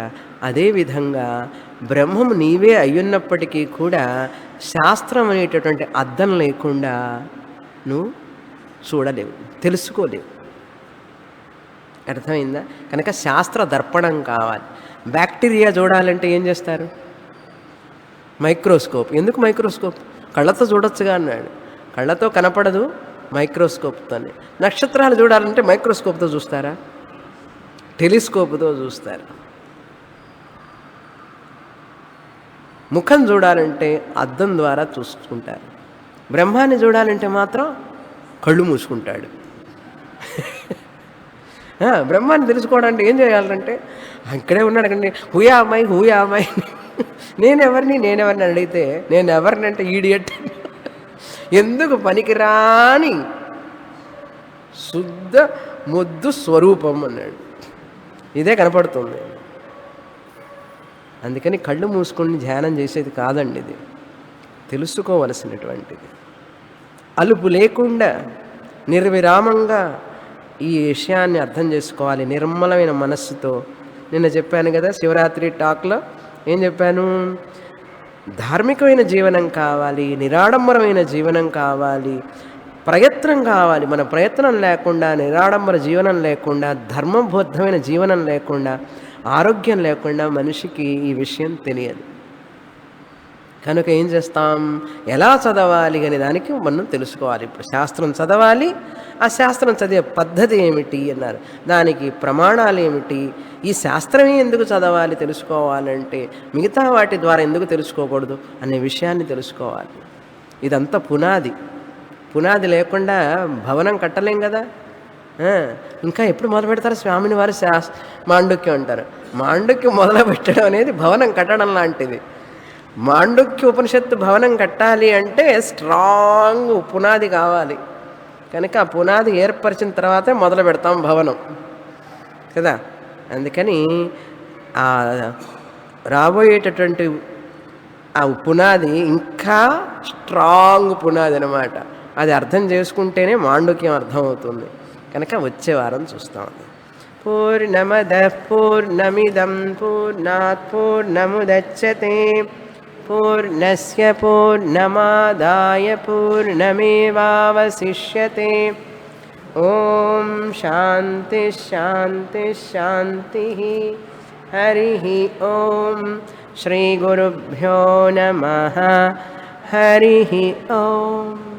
Speaker 1: అదేవిధంగా బ్రహ్మం నీవే అయ్యున్నప్పటికీ కూడా శాస్త్రం అనేటటువంటి అద్దం లేకుండా నువ్వు చూడలేవు, తెలుసుకోలేవు. అర్థమైందా? కనుక శాస్త్ర దర్పణం కావాలి. బ్యాక్టీరియా చూడాలంటే ఏం చేస్తారు? మైక్రోస్కోప్. ఎందుకు మైక్రోస్కోప్? కళ్ళతో చూడొచ్చుగా అన్నాడు. కళ్ళతో కనపడదు, మైక్రోస్కోప్తోనే. నక్షత్రాలు చూడాలంటే మైక్రోస్కోప్తో చూస్తారా? టెలిస్కోప్తో చూస్తారు. ముఖం చూడాలంటే అద్దం ద్వారా చూసుకుంటారు. బ్రహ్మాన్ని చూడాలంటే మాత్రం కళ్ళు మూసుకుంటాడు. బ్రహ్మాన్ని తెలుసుకోవడానికి ఏం చేయాలంటే, ఇక్కడే ఉన్నాడు కండి, హూయామాయి నేనెవరిని అడిగితే, నేను ఎవరిని అంటే ఈడియట్, ఎందుకు పనికిరాని శుద్ధ మొద్దు స్వరూపం అన్నాడు. ఇదే కనపడుతుంది. అందుకని కళ్ళు మూసుకొని ధ్యానం చేసేది కాదండి, ఇది తెలుసుకోవలసినటువంటిది. అలుపు లేకుండా నిర్విరామంగా ఈ విషయాన్ని అర్థం చేసుకోవాలి నిర్మలమైన మనస్సుతో. నిన్న చెప్పాను కదా శివరాత్రి టాక్లో ఏం చెప్పాను? ధార్మికమైన జీవనం కావాలి, నిరాడంబరమైన జీవనం కావాలి, ప్రయత్నం కావాలి. మన ప్రయత్నం లేకుండా, నిరాడంబర జీవనం లేకుండా, ధర్మబద్ధమైన జీవనం లేకుండా, ఆరోగ్యం లేకుండా మనిషికి ఈ విషయం తెలియదు. కనుక ఏం చేస్తాం? ఎలా చదవాలి అనే దానికి మనం తెలుసుకోవాలి. ఇప్పుడు శాస్త్రం చదవాలి, ఆ శాస్త్రం చదివే పద్ధతి ఏమిటి అన్నారు, దానికి ప్రమాణాలు ఏమిటి, ఈ శాస్త్రమే ఎందుకు చదవాలి తెలుసుకోవాలంటే, మిగతా వాటి ద్వారా ఎందుకు తెలుసుకోకూడదు అనే విషయాన్ని తెలుసుకోవాలి. ఇదంతా పునాది. పునాది లేకుండా భవనం కట్టలేం కదా. ఇంకా ఎప్పుడు మొదలు పెడతారు స్వామిని వారు? మాండుక్యం అంటారు. మాండుక్యం మొదలు పెట్టడం అనేది భవనం కట్టడం లాంటిది. మాండుక్య ఉపనిషత్తు భవనం కట్టాలి అంటే స్ట్రాంగ్ పునాది కావాలి. కనుక ఆ పునాది ఏర్పరిచిన తర్వాతే మొదలు పెడతాం భవనం కదా. అందుకని ఆ రాబోయేటటువంటి ఆ పునాది ఇంకా స్ట్రాంగ్ పునాది అన్నమాట. అది అర్థం చేసుకుంటేనే మాండుక్యం అర్థమవుతుంది. కనుక వచ్చే వారం చూస్తాం. పూర్ణమదః పూర్ణమిదం పూర్ణాత్ పూర్ణముదచ్యతే పూర్ణస్య పూర్ణమాదాయ పూర్ణమేవావశిష్యతే. ఓం శాంతి శాంతి శాంతి. హరి ఓం. శ్రీ గురుభ్యో నమః. హరి ఓం.